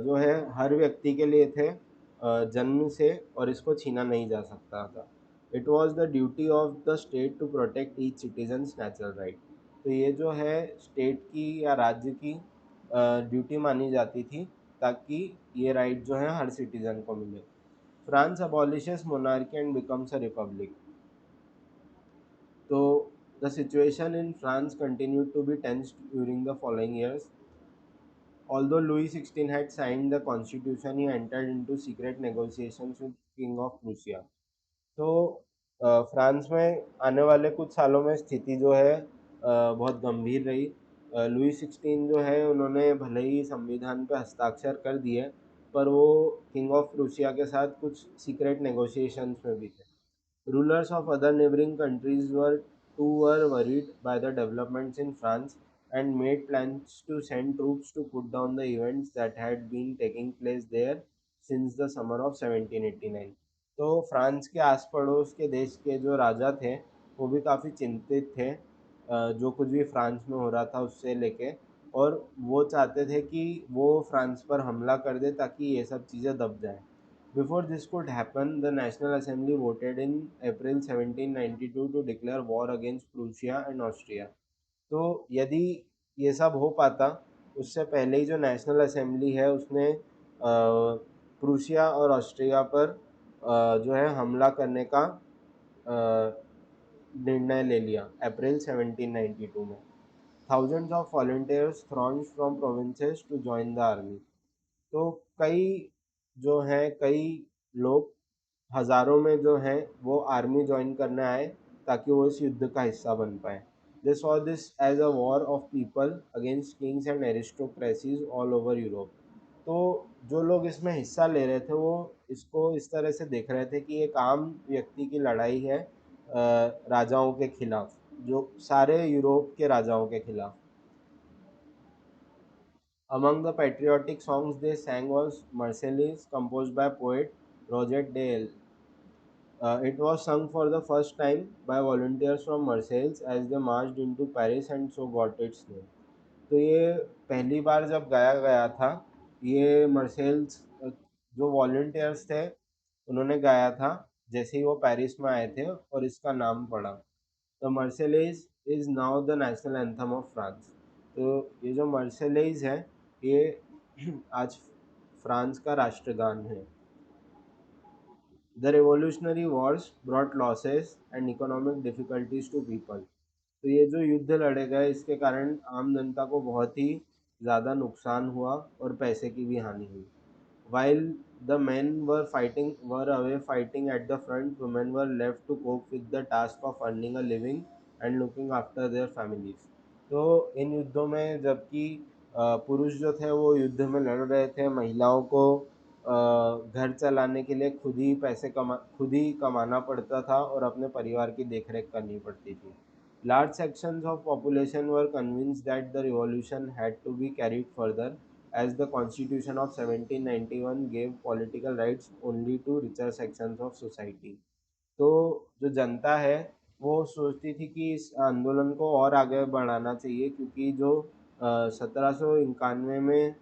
जो है हर व्यक्ति के लिए थे जन्म से, और इसको छीना नहीं जा सकता था. It was the duty of the state to protect each citizen's natural right. तो ये जो है स्टेट की या राज्य की ड्यूटी मानी जाती थी, ताकि ये राइट जो है हर सिटीजन को मिले. France abolishes monarchy and becomes a republic. So the situation in France continued to be tense during the following years. Although Louis XVI had signed the constitution, he entered into secret negotiations with King of Prussia. तो France में आने वाले कुछ सालों में स्थिति जो है बहुत गंभीर रही. लुई 16 जो है, उन्होंने भले ही संविधान पे हस्ताक्षर कर दिए, पर वो किंग ऑफ प्रूसिया के साथ कुछ सीक्रेट नेगोशिएशंस में भी थे. Rulers of other neighboring countries were worried by the developments in France and made plans to send troops to put down the events that had been taking place there since the summer of 1789. तो France के आस पड़ोस के देश के जो राजा थे, वो भी काफ़ी चिंतित थे जो कुछ भी फ्रांस में हो रहा था उससे लेके, और वो चाहते थे कि वो फ्रांस पर हमला कर दे ताकि ये सब चीज़ें दब जाएं. Before this could happen, the National Assembly voted in April 1792 to declare war against Prussia and Austria. तो यदि ये सब हो पाता, उससे पहले ही जो नेशनल असेंबली है उसने प्रूसिया और ऑस्ट्रिया पर जो है हमला करने का निर्णय ले लिया अप्रैल 1792 में. Thousands of volunteers thronged from provinces to join the army. तो कई जो हैं, कई लोग हज़ारों में जो हैं वो आर्मी ज्वाइन करने आए ताकि वो इस युद्ध का हिस्सा बन पाए. They saw this as a war of people against kings and aristocracies all over Europe. तो जो लोग इसमें हिस्सा ले रहे थे वो इसको इस तरह से देख रहे थे कि एक आम व्यक्ति की लड़ाई है राजाओं के खिलाफ, जो सारे यूरोप के राजाओं के खिलाफ. Among the patriotic songs they sang was Marseillaise, composed by poet Roger de. It was sung for the first time by volunteers from Marseilles as they marched into Paris and so got its name. तो ये पहली बार जब गाया गया था, ये Marseillaise जो volunteers थे उन्होंने गाया था जैसे ही वो पेरिस में आए थे और इसका नाम पड़ा। The Marseillaise is now the national anthem of France. तो ये जो मर्सेलेज है ये आज फ्रांस का राष्ट्रगान है। The revolutionary wars brought losses and economic difficulties to people। तो ये जो युद्ध लड़े गए इसके कारण आम जनता को बहुत ही ज़्यादा नुकसान हुआ और पैसे की भी हानि हुई। While the men were away fighting at the front, women were left to cope with the task of earning a living and looking after their families। तो इन युद्धों में जबकि पुरुष जो थे वो युद्ध में लड़ रहे थे, महिलाओं को घर चलाने के लिए खुद ही कमाना पड़ता था और अपने परिवार की देखरेख करनी पड़ती थी। Large sections of population were convinced that the revolution had to be carried further as the Constitution of 1791 gave political rights only to richer sections of society। तो जो जनता है वो सोचती थी कि इस आंदोलन को और आगे बढ़ाना चाहिए क्योंकि जो 1791 में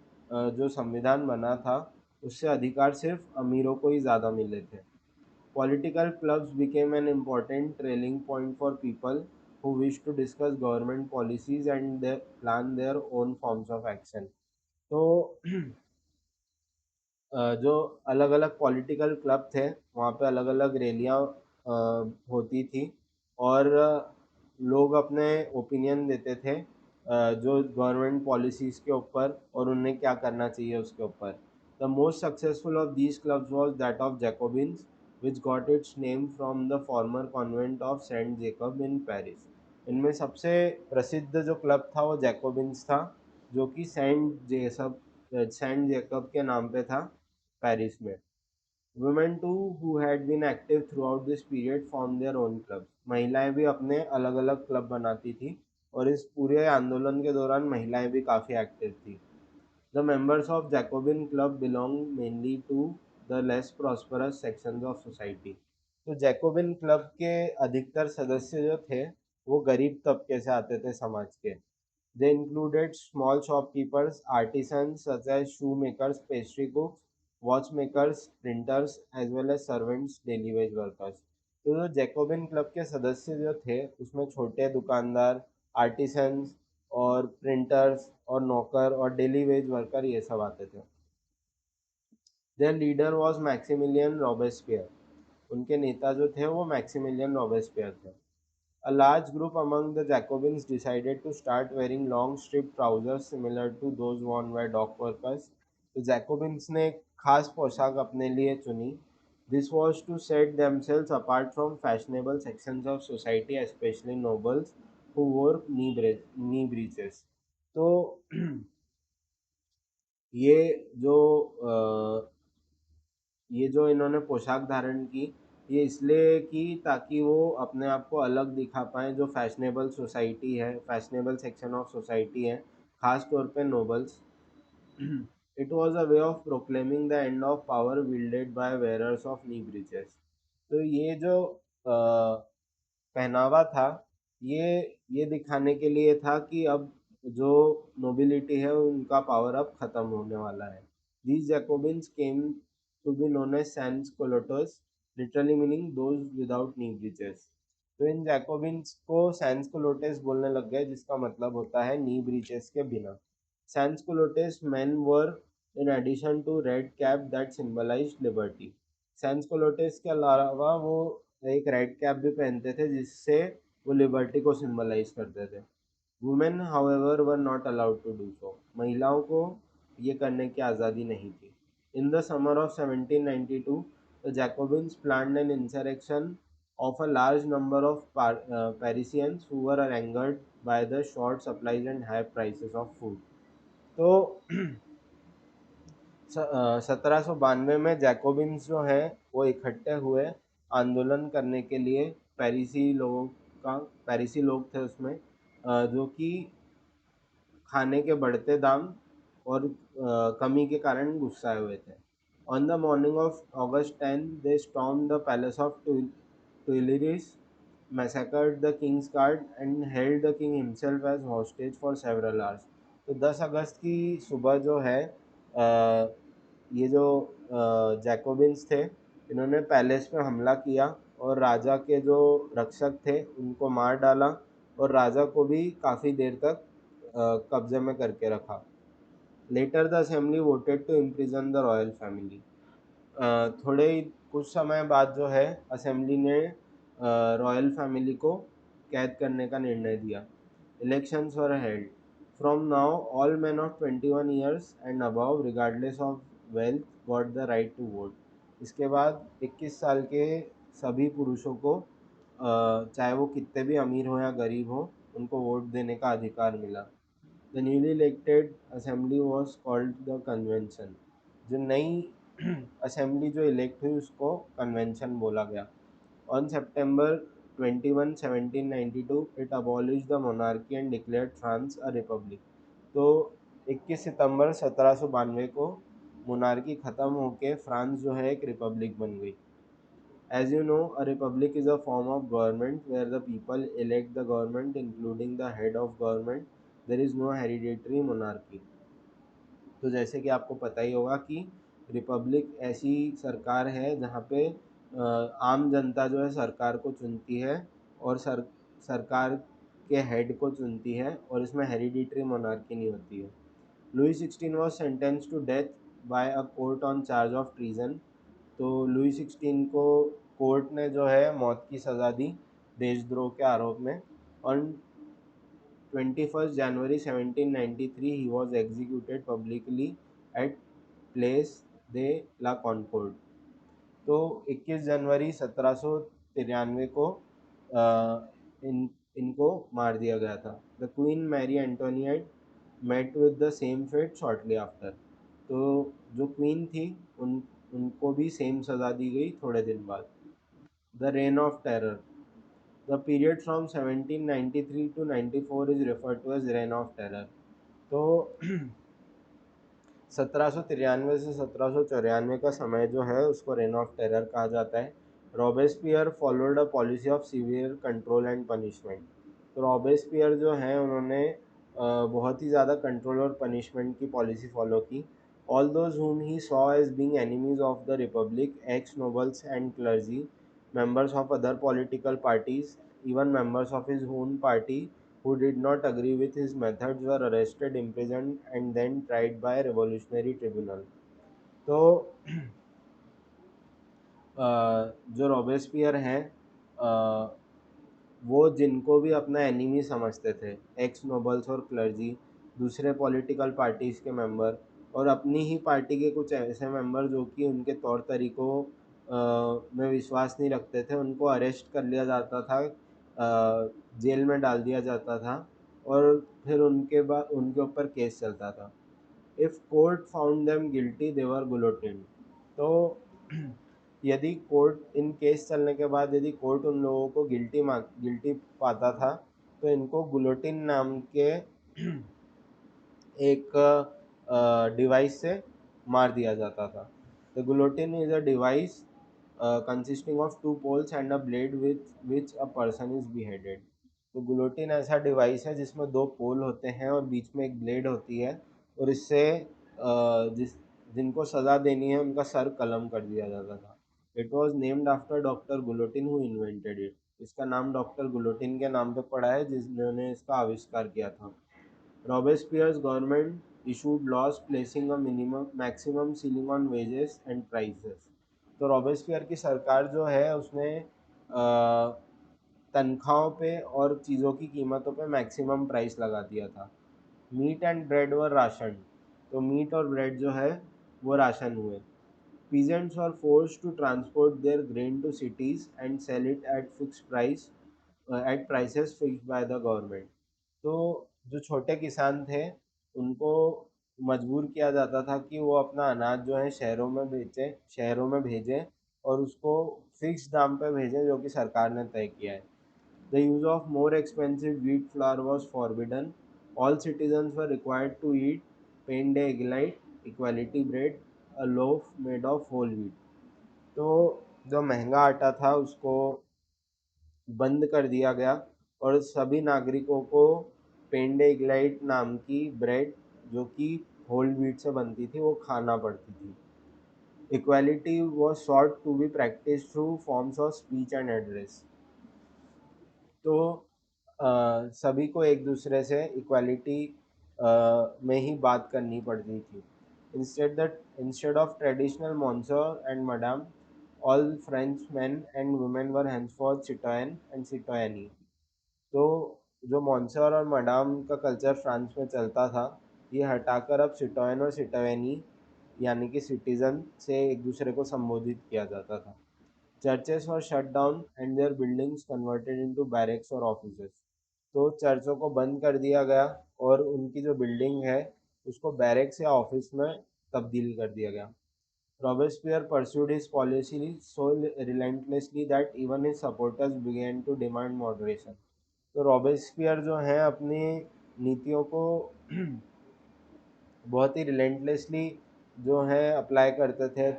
जो संविधान बना था उससे अधिकार सिर्फ अमीरों को ही ज़्यादा मिले थे। Political clubs became an important rallying point for people who wished to discuss government policies and plan their own forms of action। तो जो अलग अलग पॉलिटिकल क्लब थे वहाँ पे अलग अलग रैलियाँ होती थी और लोग अपने ओपिनियन देते थे जो गवर्नमेंट पॉलिसीज़ के ऊपर और उन्हें क्या करना चाहिए उसके ऊपर। The most successful of these clubs was that of Jacobins which got its name from the former convent of Saint Jacob in Paris. इनमें सबसे प्रसिद्ध जो क्लब था वो जैकोबिन्स था जो कि सेंट जेकब के नाम पे था पेरिस में। Women too who had been active throughout this period form their own clubs. महिलाएं भी अपने अलग अलग क्लब बनाती थी और इस पूरे आंदोलन के दौरान महिलाएं भी काफ़ी एक्टिव थी। The members of Jacobin club belong mainly to the less prosperous sections of society. तो जैकोबिन क्लब के अधिकतर सदस्य जो थे वो गरीब तबके से आते थे समाज के। They included small shopkeepers, artisans such as shoemakers, pastry cooks, watchmakers, printers, as well as servants, daily wage workers। तो जो जैकोबिन क्लब के सदस्य जो थे उसमें छोटे दुकानदार, आर्टिसंस और प्रिंटर्स और नौकर और डेली वेज वर्कर ये सब आते थे। There leader was Maximilian Robespierre. उनके नेता जो थे वो मैक्सिमिलियन रॉबेस्पियर थे। A large group among the Jacobins decided to start wearing long striped trousers similar to those worn by dock workers। तो जैकोबिन्स ने एक खास पोशाक अपने लिए चुनी। This was to set themselves apart from fashionable sections of society, especially nobles who wore knee breeches। तो ये जो ये जो इन्होंने पोशाक धारण की ये इसलिए की ताकि वो अपने आप को अलग दिखा पाएँ जो फैशनेबल सोसाइटी है, फैशनेबल सेक्शन ऑफ सोसाइटी है, ख़ास तौर पे nobles. It was a way of proclaiming the end of power wielded by wearers of knee breeches. तो ये जो पहनावा था ये ये दिखाने के लिए था कि अब जो नोबिलिटी है उनका पावर अब ख़त्म होने वाला है। These Jacobins came to be known as sans culottes, literally meaning those without knee breeches. तो इन जैकोबिन्स को सैंस कोलोटेस बोलने लग गए जिसका मतलब होता है नी ब्रीचेस के बिना। Sans culottes men were in addition to red cap that symbolized liberty। Sans culottes के अलावा वो एक रेड कैप भी पहनते थे जिससे वो लिबर्टी को सिंबलाइज करते थे। Women however were not allowed to do so. महिलाओं को ये करने की आज़ादी नहीं थी। In the summer of 1792 the Jacobins planned an insurrection of a large number of Parisians who were angered by the short supplies and high prices of food। तो 1792 में जैकोबिन्स जो हैं वो इकट्ठे हुए आंदोलन करने के लिए। पेरिसी लोगों का पेरिसी लोग थे उसमें जो कि खाने के बढ़ते दाम और कमी के कारण गुस्साए हुए थे। On the morning of August 10 they stormed the palace of Tuileries, massacred the king's guard and held the king himself as hostage for several hours। तो 10 अगस्त की सुबह जो है ये जो जैकोबिन्स थे, इन्होंने पैलेस पे हमला किया और राजा के जो रक्षक थे उनको मार डाला और राजा को भी काफ़ी देर तक कब्जे में करके रखा। Later the assembly voted to imprison the royal family. थोड़े ही कुछ समय बाद जो है असेंबली ने रॉयल फैमिली को कैद करने का निर्णय दिया। Elections were held. From now all men of 21 years and above regardless of wealth got the right to vote. इसके बाद 21 साल के सभी पुरुषों को चाहे वो कितने भी अमीर हो या गरीब हो, उनको वोट देने का अधिकार मिला। The newly elected assembly was called the convention. जो नई असेंबली जो इलेक्ट हुई उसको कन्वेंशन बोला गया। On September 21, 1792 it abolished the monarchy and declared France a republic. तो 21 सितंबर 1792 को मोनार्की ख़त्म होके फ्रांस जो है एक रिपब्लिक बन गई। As you know, a republic is a form of government where the people elect the government, including the head of government. There is no hereditary monarchy. तो जैसे कि आपको पता ही होगा कि रिपब्लिक ऐसी सरकार है जहाँ पे आम जनता जो है सरकार को चुनती है और सरकार के हेड को चुनती है और इसमें हेरिडिटरी मोनार्की नहीं होती है। Louis 16 was sentence to death by a court on charge of treason. तो लुई 16 को कोर्ट ने जो है मौत की सज़ा दी देशद्रोह के आरोप में। On 21 January 1793 he was executed publicly at Place de la Concorde. तो 21 जनवरी 1793 को इनको मार दिया गया था। The queen Marie Antoinette met with the same fate shortly after. तो जो क्वीन थी उनको भी सेम सज़ा दी गई थोड़े दिन बाद। The reign of terror. The period from 1793 to 94 is referred to as reign of terror. तो 1793 से 1794 का समय जो है उसको रेन ऑफ टेरर कहा जाता है। Robespierre followed a policy of severe control and punishment. तो रॉबेस्पियर जो है उन्होंने बहुत ही ज़्यादा कंट्रोल और पनिशमेंट की पॉलिसी फॉलो की। All those whom he saw as being enemies of the republic, ex-nobles and clergy, members of other political parties, even members of his own party who did not agree with his methods were arrested, imprisoned and then tried by revolutionary tribunal। तो जो Robespierre हैं वो जिनको भी अपना enemy समझते थे, x nobles और क्लर्जी, दूसरे पॉलिटिकल पार्टीज़ के मेंबर और अपनी ही पार्टी के कुछ ऐसे मेंबर जो कि उनके तौर तरीक़ों में विश्वास नहीं रखते थे, उनको अरेस्ट कर लिया जाता था, जेल में डाल दिया जाता था और फिर उनके बाद उनके ऊपर केस चलता था। If court found them guilty they were guillotine. तो यदि कोर्ट इन केस चलने के बाद यदि कोर्ट उन लोगों को गिल्टी पाता था तो इनको गुलोटिन नाम के एक डिवाइस से मार दिया जाता था। The guillotine is a device consisting of two poles and a blade with which a person is beheaded। तो गुलोटिन ऐसा डिवाइस है जिसमें दो पोल होते हैं और बीच में एक ब्लेड होती है और इससे जिनको सज़ा देनी है उनका सर कलम कर दिया जाता था। It was named after doctor Guillotin who invented it. इसका नाम डॉक्टर गुलोटिन के नाम पे पड़ा है जिन्होंने इसका आविष्कार किया था। Robespierre's government issued laws placing a maximum ceiling on wages and prices। तो रॉबेस्पियर की सरकार जो है उसने तनख्वाहों पे और चीज़ों की कीमतों पे मैक्सिमम प्राइस लगा दिया था। Meat and bread were ration. तो मीट और ब्रेड जो है वो राशन हुए। Peasants were forced to transport their grain to cities and sell it at fixed price at prices fixed by the government। तो जो छोटे किसान थे उनको मजबूर किया जाता था कि वो अपना अनाज जो है शहरों में भेजें और उसको फिक्स दाम पे भेजें जो कि सरकार ने तय किया है। The use of more expensive wheat flour was forbidden। All citizens were required to eat pain day egglight, equality bread, a loaf made of whole wheat। तो जो महंगा आटा था उसको बंद कर दिया गया और सभी नागरिकों को पेंडेग्लाइट नाम की ब्रेड, जो कि होल व्हीट से बनती थी, वो खाना पड़ती थी। Equality was sought to be practise through forms of speech and address. तो सभी को एक दूसरे से इक्वालिटी में ही बात करनी पड़ती थी। Instead of traditional monster and madam, all French man and women were henceforth citoyen and citoyenne। तो जो मॉन्सर और मडाम का कल्चर फ्रांस में चलता था, ये हटाकर अब सिटोयन और सिटोयनी यानी कि सिटीजन से एक दूसरे को संबोधित किया जाता था। Churches were shut down and their buildings converted into barracks और ऑफिसेस। तो चर्चों को बंद कर दिया गया और उनकी जो बिल्डिंग है उसको बैरक्स या ऑफिस में तब्दील कर दिया गया। Robespierre pursued his policy so relentlessly that even his supporters began to demand moderation। तो रॉबेस्पियर जो है अपनी नीतियों को बहुत ही रिलेंटलेसली जो है अप्लाई करते थे,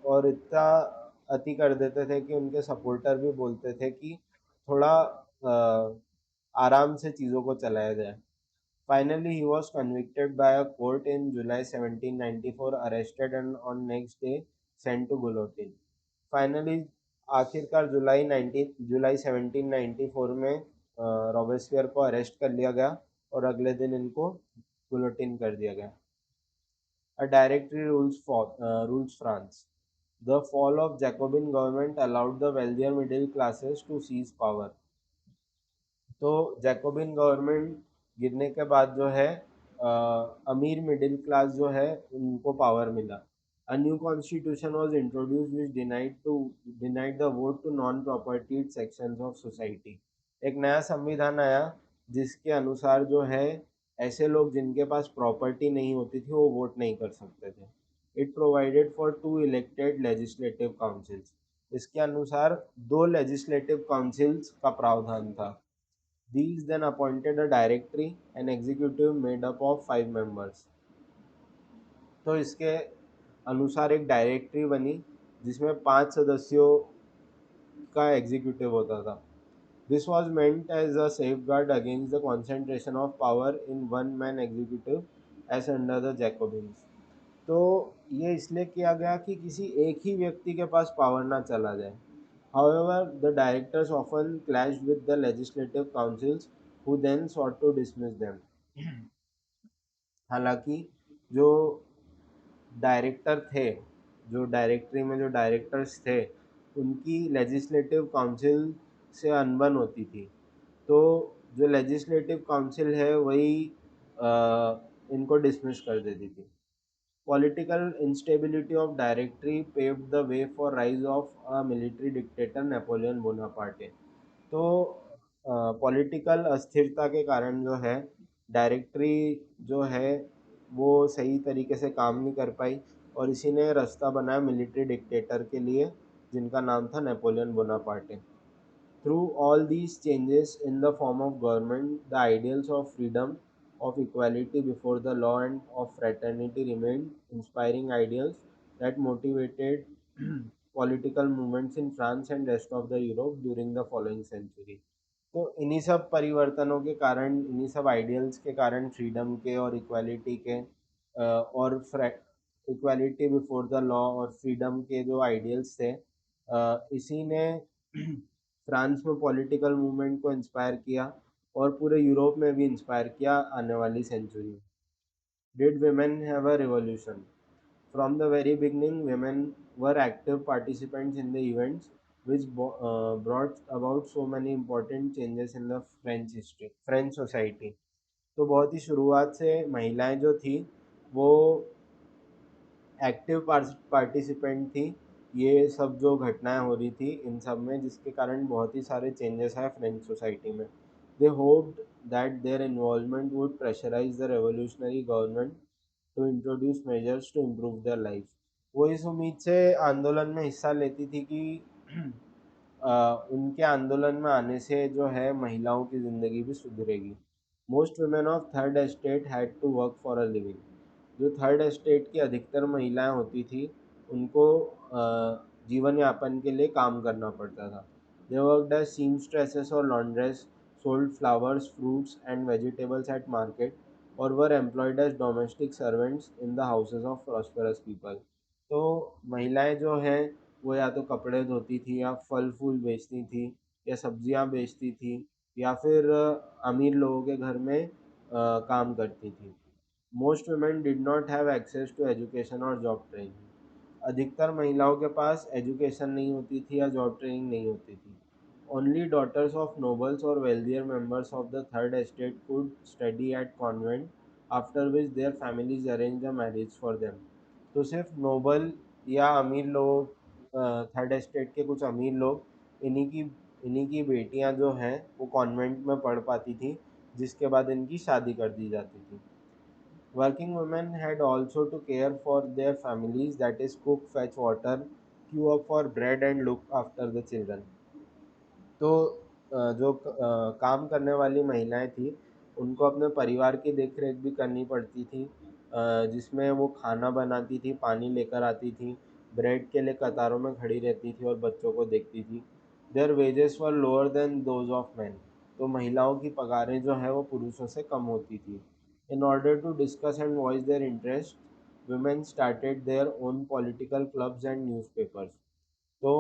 और इतना अति कर देते थे कि उनके सपोर्टर भी बोलते थे कि थोड़ा आराम से चीज़ों को चलाया जाए। Finally, he was convicted by a court in July 1794, arrested and on next day sent to guillotine। Finally, आखिरकार जुलाई 1794 में रॉबेस्पियर को अरेस्ट कर लिया गया और अगले दिन इनको गुलोटिन कर दिया गया। A directory rules France। The fall of Jacobin government allowed the wealthier middle classes to seize power। तो जैकोबिन गवर्नमेंट गिरने के बाद जो है अमीर मिडिल क्लास जो है उनको पावर मिला। A new constitution was introduced which denied the vote to non propertied sections of society. एक नया संविधान आया जिसके अनुसार जो है ऐसे लोग जिनके पास प्रॉपर्टी नहीं होती थी वो वोट नहीं कर सकते थे। It provided for two elected legislative councils. इसके अनुसार दो लेजिस्लेटिव काउंसिल्स का प्रावधान था। These then appointed a directory and executive made up of 5 members। तो इसके अनुसार एक डायरेक्टरी बनी जिसमें 5 सदस्यों का एग्जीक्यूटिव होता था। This was meant as a safeguard against the concentration of power in one man executive as under the Jacobins. तो ये इसलिए किया गया कि किसी एक ही व्यक्ति के पास पावर ना चला जाए। However, the directors often clashed with the legislative councils, who then sought to dismiss them। हालांकि जो डायरेक्टर थे, जो डायरेक्टरी में जो डायरेक्टर्स थे, उनकी लेजिस्लेटिव काउंसिल से अनबन होती थी। तो जो लेजिस्लेटिव काउंसिल है वही इनको डिसमिस कर देती थी। Political instability of directory paved the way for rise of a military dictator Napoleon Bonaparte। तो पॉलिटिकल अस्थिरता के कारण जो है डायरेक्टरी जो है वो सही तरीके से काम नहीं कर पाई, और इसी ने रास्ता बनाया मिलिट्री डिक्टेटर के लिए जिनका नाम था Napoleon Bonaparte. Through all these changes in the form of government, the ideals of freedom, of equality before the law, and of fraternity remained inspiring ideals that motivated political movements in France and rest of the Europe during the following century। तो इन्हीं सब परिवर्तनों के कारण, इन्हीं सब ideals के कारण, फ्रीडम के और इक्वालिटी के और इक्वालिटी बिफोर द लॉ और फ्रीडम के जो आइडियल्स थे, इसी ने फ्रांस में पॉलिटिकल मूवमेंट को इंस्पायर किया और पूरे यूरोप में भी इंस्पायर किया आने वाली सेंचुरी में। Did women have a revolution? From the very beginning, women were active participants in the events which brought about so many important changes in the French society। तो बहुत ही शुरुआत से महिलाएं जो थी वो एक्टिव पार्टिसिपेंट थी ये सब जो घटनाएं हो रही थी इन सब में, जिसके कारण बहुत ही सारे चेंजेस आए फ्रेंच सोसाइटी में। They hoped that their involvement would pressurise the revolutionary government to introduce measures to improve their life. वो इस उम्मीद से आंदोलन में हिस्सा लेती थी कि उनके आंदोलन में आने से जो है महिलाओं की ज़िंदगी भी सुधरेगी। Most women of third estate had to work for a living. जो थर्ड एस्टेट की अधिकतर महिलाएं होती थी उनको जीवन यापन के लिए काम करना पड़ता था। दे वर्कड एज सीमस्ट्रेसेस और लॉन्ड्रेस, sold flowers, fruits, and vegetables at market, or were employed as domestic servants in the houses of prosperous people. तो महिलाएं जो हैं वो या तो कपड़े धोती थी या फल फूल बेचती थी या सब्जियां बेचती थी या फिर अमीर लोगों के घर में काम करती थी. Most women did not have access to education और जॉब ट्रेनिंग. अधिकतर महिलाओं के पास एजुकेशन नहीं होती थी या जॉब ट्रेनिंग नहीं होती थी. ओनली डॉटर्स ऑफ नोबल्स और wealthier members of the third estate could study eight convent after which their families arrange the marriage for them. तो सिर्फ नोबल या अमीर लोग, थर्ड एस्टेट के कुछ अमीर लोग, इन्हीं की बेटियां जो हैं वो कॉन्वेंट में पढ़ पाती थी, जिसके बाद इनकी शादी कर दी जाती थी. Working women had also to care for their families, that is, cook, fetch water, queue up for bread, and look after the children. तो जो काम करने वाली महिलाएं थी उनको अपने परिवार की देख रेख भी करनी पड़ती थी, जिसमें वो खाना बनाती थी, पानी लेकर आती थी, ब्रेड के लिए कतारों में खड़ी रहती थी और बच्चों को देखती थी. Their wages were lower than those of men. तो महिलाओं की पगारें जो है वो पुरुषों से कम होती थी. In order to discuss and voice their interest, women started their own political clubs and newspapers. तो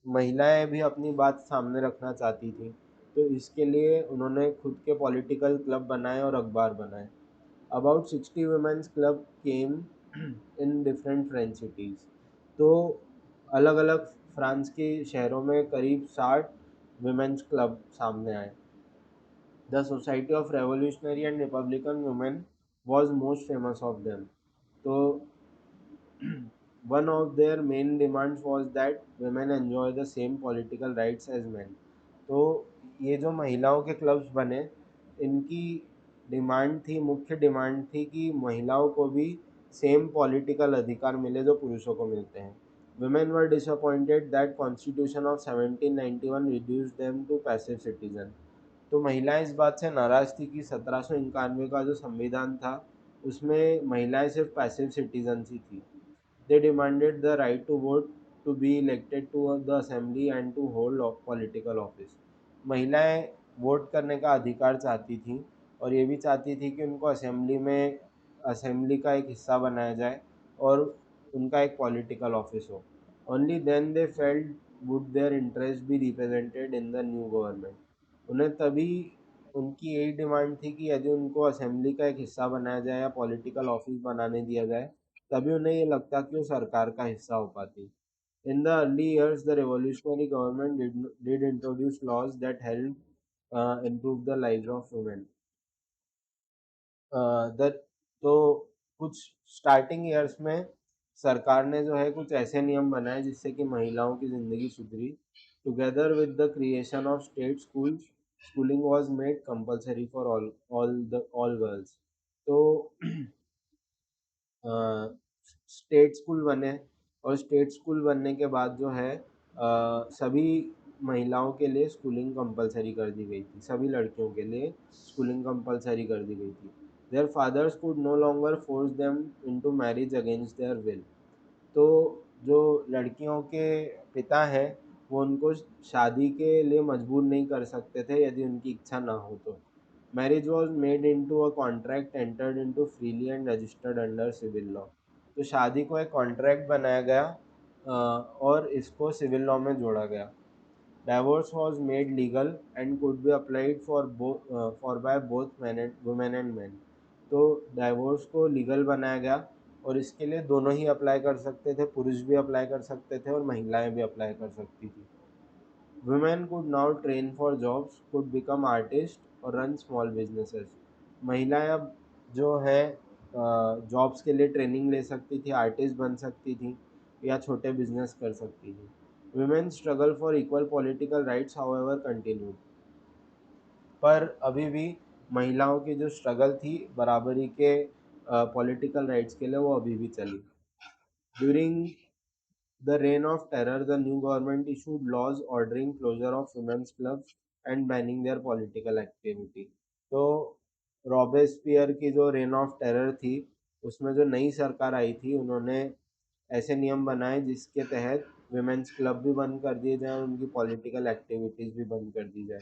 महिलाएं भी अपनी बात सामने रखना चाहती थी, तो इसके लिए उन्होंने खुद के पॉलिटिकल क्लब बनाए और अखबार बनाए. About 60 women's club came in different French cities. तो अलग अलग फ्रांस के शहरों में करीब 60 वुमेन्स क्लब सामने आए. The society of revolutionary and Republican women was most famous of them. तो one of their main demands was that women enjoy the same political rights as men. तो ये जो महिलाओं के क्लब्स बने, इनकी डिमांड थी, मुख्य डिमांड थी कि महिलाओं को भी सेम पॉलिटिकल अधिकार मिले जो पुरुषों को मिलते हैं. Women were disappointed that Constitution of 1791 reduced them to passive citizen. तो महिलाएं इस बात से नाराज थी कि 1791 का जो संविधान था उसमें महिलाएं सिर्फ पैसिव सिटीजन ही थी. They demanded the right to vote, to be elected to the assembly and to hold political office. महिलाएं वोट करने का अधिकार चाहती थी और ये भी चाहती थी कि उनको असेंबली का एक हिस्सा बनाया जाए और उनका एक पॉलिटिकल ऑफिस हो. Only then they felt would their interest be represented in the new government. उन्हें तभी उनकी यही डिमांड थी कि यदि उनको असेंबली का एक हिस्सा बनाया जाए या पॉलिटिकल ऑफिस बनाने दिया जाए, तभी उन्हें ये लगता कि वो सरकार का हिस्सा हो पाती. In the early years, the revolutionary government did introduce laws that helped improve the lives of women. That तो कुछ स्टार्टिंग ईयर्स में सरकार ने जो है कुछ ऐसे नियम बनाए जिससे कि महिलाओं की ज़िंदगी सुधरी. Together with the creation of state schools, schooling was made compulsory for all girls. तो स्टेट स्कूल बने और स्टेट स्कूल बनने के बाद जो है सभी महिलाओं के लिए स्कूलिंग कंपलसरी कर दी गई थी, सभी लड़कियों के लिए स्कूलिंग कंपलसरी कर दी गई थी. Their fathers could no longer force them into marriage against their will. तो जो लड़कियों के पिता हैं वो उनको शादी के लिए मजबूर नहीं कर सकते थे यदि उनकी इच्छा ना हो तो. Marriage was made into a contract entered into freely and registered under civil law. तो शादी को एक कॉन्ट्रैक्ट बनाया गया और इसको सिविल लॉ में जोड़ा गया. Divorce was made legal and could be applied for by both women and men. तो डाइवोर्स को लीगल बनाया गया और इसके लिए दोनों ही अप्लाई कर सकते थे, पुरुष भी अप्लाई कर सकते थे और महिलाएं भी अप्लाई कर सकती थी. Women could now train for jobs, could become artists और run small businesses. महिलाएं अब जो है जॉब्स के लिए ट्रेनिंग ले सकती थी, आर्टिस्ट बन सकती थी या छोटे बिजनेस कर सकती थी. Women struggle for equal political rights however continued. पर अभी भी महिलाओं की जो स्ट्रगल थी बराबरी के पॉलिटिकल राइट्स के लिए वो अभी भी चली. During the reign of terror, the new government issued laws ordering closure of women's clubs and banning their political activity. तो रॉबेस्पियर की जो रेन ऑफ टेरर थी उसमें जो नई सरकार आई थी उन्होंने ऐसे नियम बनाए जिसके तहत विमेंस क्लब भी बंद कर दिए जाए और उनकी पॉलिटिकल एक्टिविटीज़ भी बंद कर दी जाए.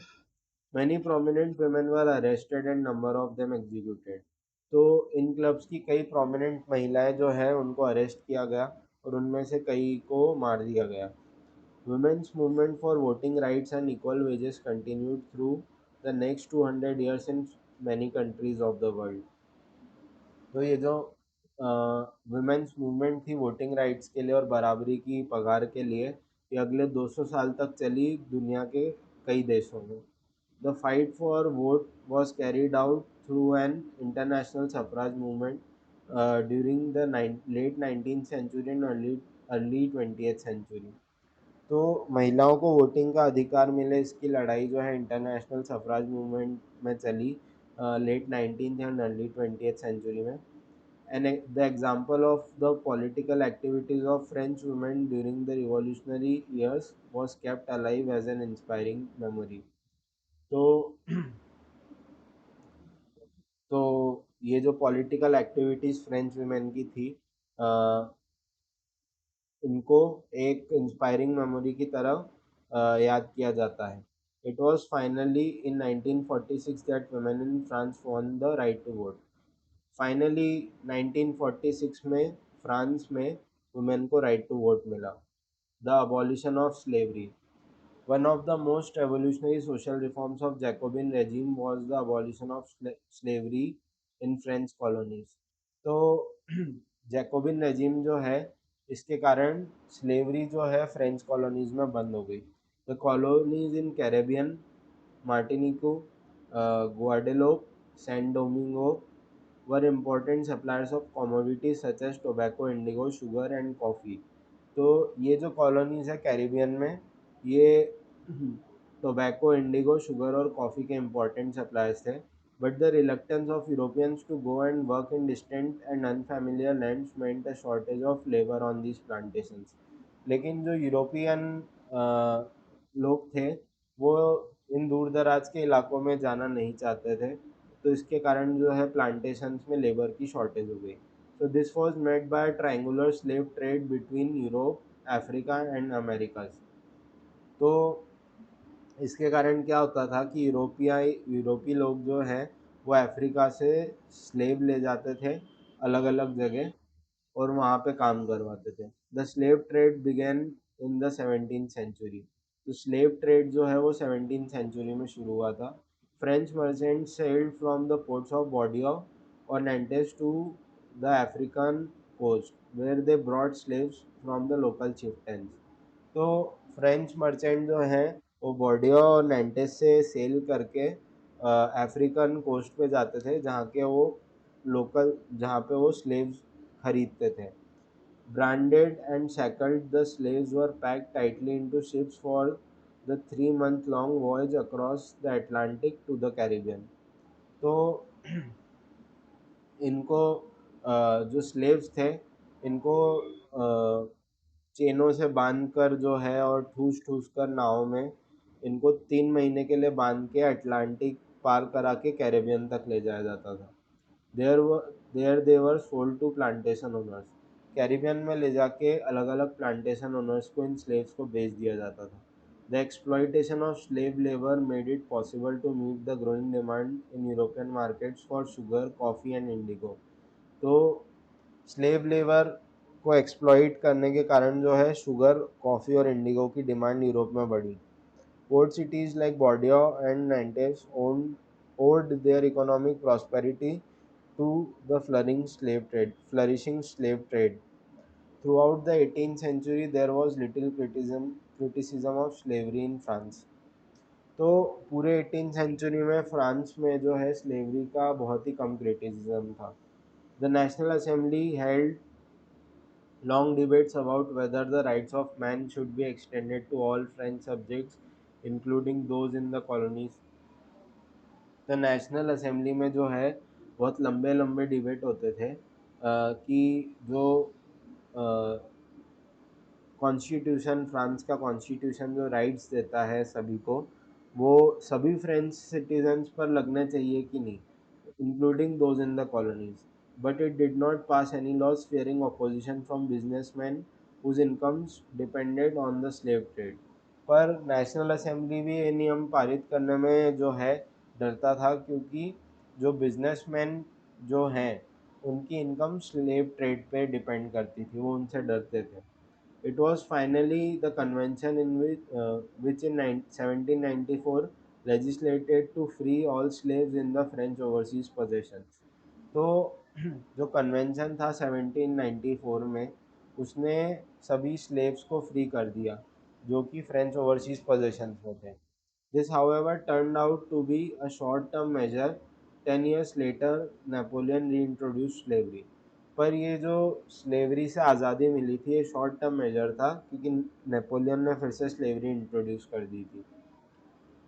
Many prominent women were arrested and number of them executed. तो इन क्लब्स की कई प्रोमिनेंट महिलाएं जो है उनको अरेस्ट किया गया और उनमें से कई को मार दिया गया. Women's movement for voting rights and equal wages continued through the next 200 years in many countries of the world. तो ये जो वुमेन्स मूवमेंट थी वोटिंग राइट्स के लिए और बराबरी की पगार के लिए, ये अगले 200 साल तक चली दुनिया के कई देशों में. The fight for vote was carried out through an international suffrage movement during the late 19th century and early 20th century. तो महिलाओं को वोटिंग का अधिकार मिले इसकी लड़ाई जो है इंटरनेशनल सफराज मूवमेंट में चली late 19th and early 20th century में. And the example of the political activities of French women during the revolutionary years was kept alive as an inspiring memory. तो तो ये जो पॉलिटिकल एक्टिविटीज फ्रेंच वुमेन की थी, अ, इनको एक inspiring memory की तरह याद किया जाता है. It was finally in 1946 that women in France won the right to vote. Finally 1946 में फ्रांस में वुमेन को राइट टू वोट मिला. The abolition of slavery. One of the most revolutionary social reforms of Jacobin regime was the abolition of slavery in French colonies. तो Jacobian regime जो है इसके कारण slavery जो है फ्रेंच कॉलोनीज में बंद हो गई. The colonies in Caribbean, Martinique, Guadeloupe, San Domingo were important suppliers of commodities such as tobacco, indigo, sugar and coffee. तो ये जो कॉलोनीज है कैरिबियन में, ये टोबैको, इंडिगो, शुगर और कॉफ़ी के इम्पोर्टेंट सप्लायर्स थे. But the reluctance of Europeans to go and work in distant and unfamiliar lands meant a shortage of labour on these plantations. लेकिन जो यूरोपियन लोग थे वो इन दूर दराज के इलाकों में जाना नहीं चाहते थे, तो इसके कारण जो है प्लांटेशंस में लेबर की शॉर्टेज हो गई. So this was made by a triangular slave trade between Europe, Africa and Americas. तो इसके कारण क्या होता था कि यूरोपीय लोग जो हैं वो अफ्रीका से स्लेव ले जाते थे अलग अलग जगह और वहाँ पे काम करवाते थे. The slave trade began in the 17th century. तो स्लेव ट्रेड जो है वो 17th सेंचुरी में शुरू हुआ था. French merchant sold from the ports of Bordeaux और Nantes to the African coast where they bought slaves from the local chieftains. तो फ्रेंच मर्चेंट जो हैं वो बॉर्डियो और नेंटेस से सेल करके अफ्रीकन कोस्ट पे जाते थे जहाँ पे वो स्लेव्स खरीदते थे. Branded and shackled, the slaves were packed tightly into ships for the 3-month long voyage across the Atlantic to the Caribbean. तो इनको जो स्लेव्स थे इनको चेनों से बांध कर जो है और ठूस ठूस कर नाव में इनको 3 महीने के लिए बांध के अटलांटिक पार करा के कैरेबियन तक ले जाया जाता था. There they were sold to plantation owners. Caribbean में ले जाके अलग अलग प्लांटेशन ओनर्स को इन स्लेव्स को बेच दिया जाता था. The exploitation of slave labour made it possible to meet the growing demand in European markets for sugar, coffee and indigo. तो स्लेव लेबर को एक्सप्लॉइट करने के कारण जो है शुगर, कॉफ़ी और इंडिगो की डिमांड यूरोप में बढ़ी. Port cities like Bordeaux and Nantes owed their economic prosperity to the flourishing slave trade. Throughout the 18th century, there was little criticism of slavery in France. तो पूरे 18th century में France में जो है slavery का बहुत ही कम criticism था. The national assembly held long debates about whether the rights of man should be extended to all French subjects, including those in the colonies. तो नेशनल असेंबली में जो है बहुत लंबे लंबे डिबेट होते थे कि जो कॉन्स्टिट्यूशन फ्रांस का कॉन्स्टिट्यूशन जो राइट्स देता है सभी को, वो सभी फ्रेंच सिटीजन्स पर लगने चाहिए कि नहीं, including those in the colonies. But it did not pass any laws fearing opposition from businessmen whose incomes depended on the slave trade. पर नेशनल असेंबली भी ये नियम पारित करने में जो है डरता था, क्योंकि जो बिजनेसमैन जो हैं उनकी इनकम स्लेव ट्रेड पे डिपेंड करती थी, वो उनसे डरते थे। It was finally the convention in which in 1794 legislated to free all slaves in the French overseas possessions. तो जो कन्वेंशन था 1794 में, उसने सभी स्लेव्स को फ्री कर दिया जो कि फ्रेंच ओवरसीज पोजेशंस में थे। This however turned out to be a short term measure. 10 years later Napoleon reintroduce slavery. पर ये जो स्लेवरी से आज़ादी मिली थी, ये शॉर्ट टर्म मेजर था, क्योंकि नेपोलियन ने फिर से स्लेवरी इंट्रोड्यूस कर दी थी।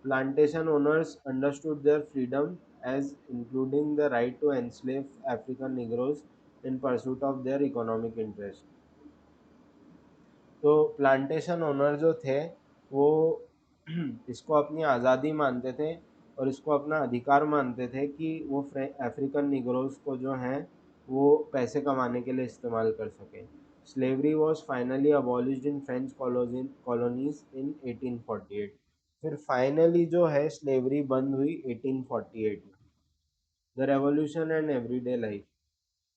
Plantation owners understood their freedom as including the right to enslave African Negroes in pursuit of their economic interest. तो प्लांटेशन ओनर जो थे वो इसको अपनी आज़ादी मानते थे और इसको अपना अधिकार मानते थे कि वो अफ्रीकन निग्रोज को जो हैं वो पैसे कमाने के लिए इस्तेमाल कर सकें। Slavery was finally abolished in French colonies इन 1848। फिर फाइनली जो है स्लेवरी बंद हुई 1848 में। The revolution and everyday life.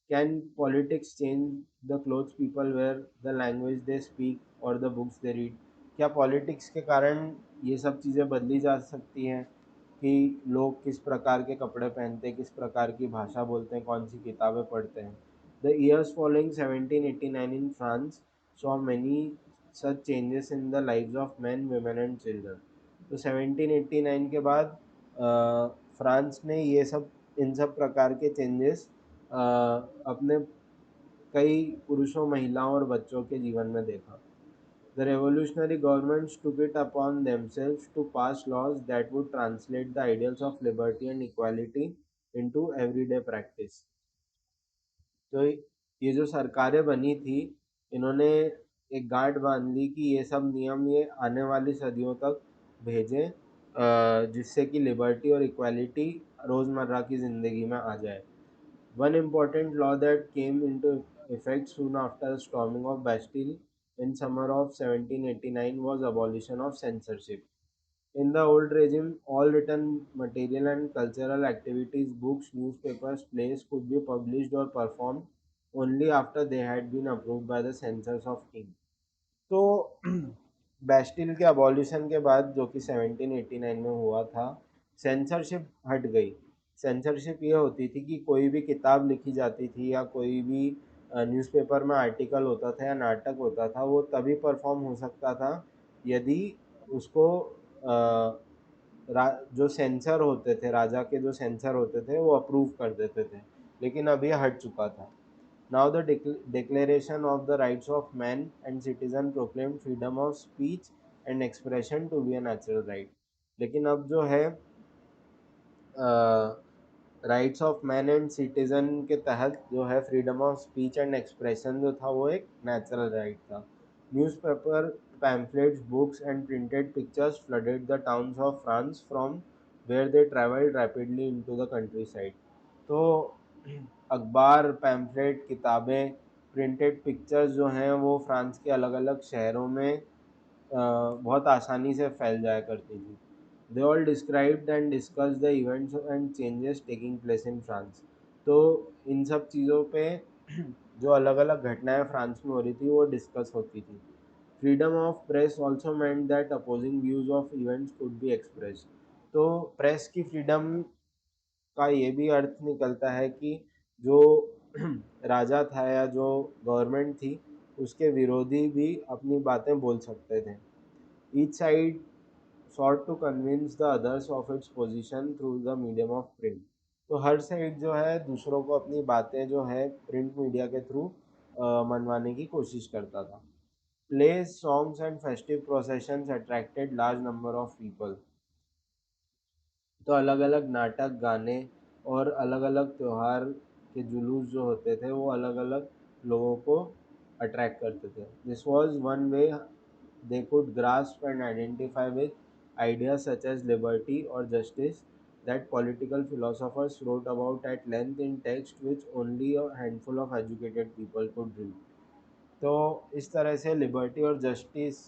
Can politics change the clothes people wear, the language they speak और द बुक्स दे रीड? क्या पॉलिटिक्स के कारण ये सब चीज़ें बदली जा सकती हैं कि लोग किस प्रकार के कपड़े पहनते हैं, किस प्रकार की भाषा बोलते हैं, कौन सी किताबें पढ़ते हैं? The years following 1789 in France saw many such changes in the lives of man, women and children. तो 1789 के बाद फ्रांस ने ये सब इन सब प्रकार के चेंजेस अपने कई पुरुषों, महिलाओं और बच्चों के जीवन में देखा। The revolutionary governments took it upon themselves to pass laws that would translate the ideals of liberty and equality into everyday practice. तो ये जो सरकारें बनी थी, इन्होंने एक गांठ बांध ली कि ये सब नियम ये आने वाली सदियों तक भेजें, जिससे कि लिबर्टी और इक्वालिटी रोज़मर्रा की ज़िंदगी में आ जाए। One important law that came into effect soon after the storming of Bastille in summer of 1789 was abolition of censorship. In the old regime, all written material and cultural activities, books, newspapers, plays could be published or performed only after they had been approved by the censors of king. तो Bastille के abolition के बाद, जो कि 1789 में हुआ था, censorship हट गई। सेंसरशिप ये होती थी कि कोई भी किताब लिखी जाती थी या कोई भी न्यूज़पेपर में आर्टिकल होता था या नाटक होता था, वो तभी परफॉर्म हो सकता था यदि उसको जो सेंसर होते थे, राजा के जो सेंसर होते थे, वो अप्रूव कर देते थे। लेकिन अब ये हट चुका था। Now the Declaration of the Rights of Man and Citizen proclaimed freedom of speech and expression to be a natural right. लेकिन अब जो है rights of man and citizen के तहत जो है freedom of speech and expression जो था वो एक नेचुरल राइट था। Newspaper, pamphlets, books and printed pictures flooded the towns of France from where they travelled rapidly into the countryside. तो अखबार, पैम्फलेट, किताबें, प्रिंटेड पिक्चर्स जो हैं वो फ्रांस के अलग अलग शहरों में बहुत आसानी से फैल जाया करती थी। They all described and discuss the events and changes taking place in France. तो इन सब चीज़ों पे जो अलग अलग घटनाएं फ्रांस में हो रही थी वो डिस्कस होती थी। Freedom of press also meant that opposing views of events could be expressed। तो प्रेस की फ्रीडम का ये भी अर्थ निकलता है कि जो राजा था या जो गवर्नमेंट थी, उसके विरोधी भी अपनी बातें बोल सकते थे। Each side sought to convince the others of its position through the medium of print। तो हर साइड जो है दूसरों को अपनी बातें जो है प्रिंट मीडिया के थ्रू मनवाने की कोशिश करता था। Plays, songs and festive processions attracted large number of people. तो अलग अलग नाटक, गाने और अलग अलग त्यौहार के जुलूस जो होते थे वो अलग अलग लोगों को अट्रैक्ट करते थे। This was one way they could grasp and identify with ideas such as liberty or justice that political philosophers wrote about at length in text which only a handful of educated people could read। तो इस तरह से liberty और justice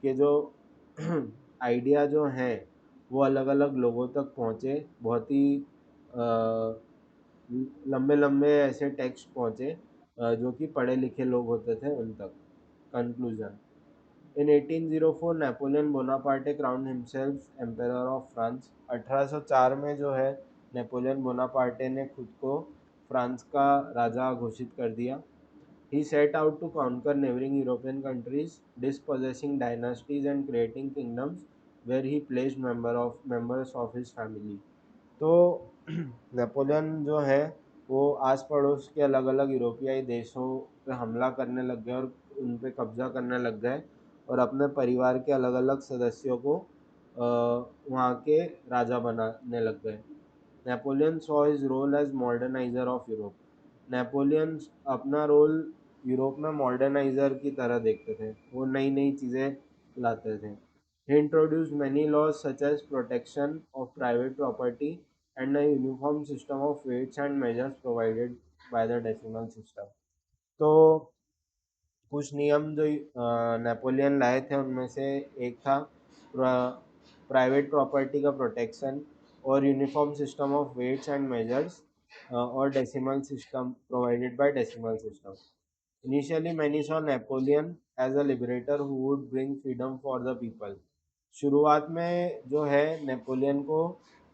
के जो idea जो हैं वो अलग अलग लोगों तक पहुँचे, बहुत ही लंबे लंबे ऐसे टेक्स्ट पहुँचे जो कि पढ़े लिखे लोग होते थे उन तक। Conclusion, in 1804 Napoleon Bonaparte crown himself emperor of France. 1804 में जो है नेपोलियन बोनापार्टे ने खुद को फ्रांस का राजा घोषित कर दिया। He set out to conquer neighboring European countries, dispossessing dynasties and creating kingdoms where he placed members of his family. तो नेपोलियन जो है वो आस पड़ोस के अलग अलग यूरोपियाई देशों पे हमला करने लग गए और उन पे कब्जा करने लग गए और अपने परिवार के अलग अलग सदस्यों को वहाँ के राजा बनाने लग गए। Napoleon saw his role as moderniser of Europe. Napoleon अपना रोल यूरोप में मॉडर्नाइजर की तरह देखते थे, वो नई नई चीज़ें लाते थे। He introduced many laws such as protection of private property and a uniform system of weights and measures provided by the decimal system. तो कुछ नियम जो नेपोलियन लाए थे उनमें से एक था प्राइवेट प्रॉपर्टी का प्रोटेक्शन और uniform system of weights and measures और decimal system provided by decimal system. Initially many saw Napoleon as a liberator who would bring freedom for the people. शुरुआत में जो है नेपोलियन को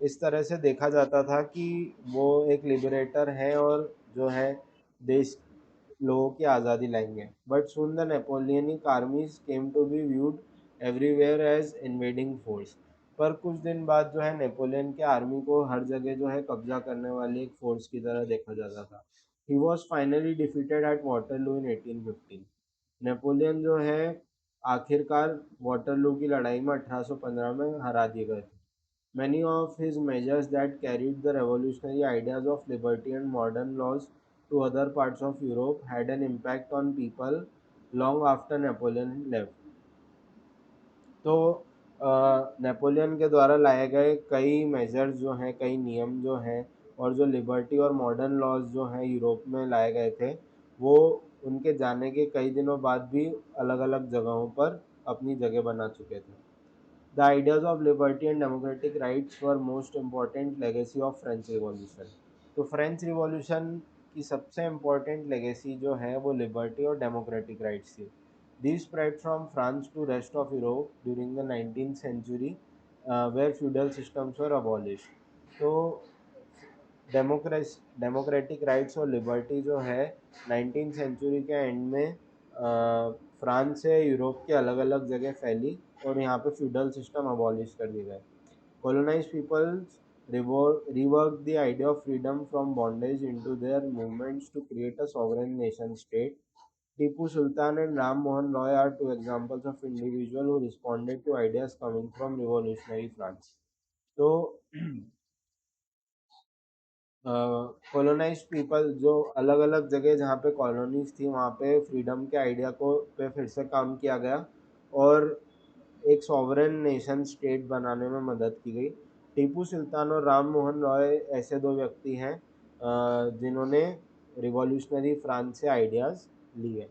इस तरह से देखा जाता था कि वो एक लिबरेटर है और जो है देश लोगों की आज़ादी लाएंगे। But soon the Napoleonic armies came to be viewed everywhere as invading force. पर कुछ दिन बाद जो है नेपोलियन के आर्मी को हर जगह जो है कब्जा करने वाली एक फोर्स की तरह देखा जाता था। He was finally defeated at Waterloo in 1815। Napoleon जो है आखिरकार वाटरलू की लड़ाई में 1815 में हरा दिए गए थे। Many of his measures that carried the revolutionary ideas of liberty and modern laws to other parts of Europe had an impact on people long after Napoleon left. तो नेपोलियन के द्वारा लाए गए कई मेजर्स जो हैं, कई नियम जो हैं और जो लिबर्टी और मॉडर्न लॉज जो हैं यूरोप में लाए गए थे, वो उनके जाने के कई दिनों बाद भी अलग अलग जगहों पर अपनी जगह बना चुके थे। The ideas of liberty and democratic rights were most important legacy of French Revolution. तो फ्रेंच रिवॉल्यूशन की सबसे इम्पोर्टेंट लेगेसी जो है वो लिबर्टी और डेमोक्रेटिक राइट्स थी। These spread from France to rest of Europe during the 19th century where feudal systems were abolished. तो democratic rights और लिबर्टी जो है 19th सेंचुरी के एंड में फ्रांस से यूरोप के अलग अलग जगह फैली और यहाँ पे फ्यूडल सिस्टम अबॉलिश कर दिए गए। Colonized peoples reworked the idea of freedom from bondage into their movements to create a sovereign nation state. Tipu Sultan and Ram Mohan Roy are two examples of individuals who responded to ideas coming from revolutionary France. तो colonised people जो अलग अलग जगह जहाँ पे colonies थी वहाँ पे फ्रीडम के आइडिया को पे फिर से काम किया गया और एक सॉवरेन नेशन स्टेट बनाने में मदद की गई। टीपू सुल्तान और राम मोहन रॉय ऐसे दो व्यक्ति हैं जिन्होंने रिवॉल्यूशनरी फ्रांस से आइडियाज़ लिए।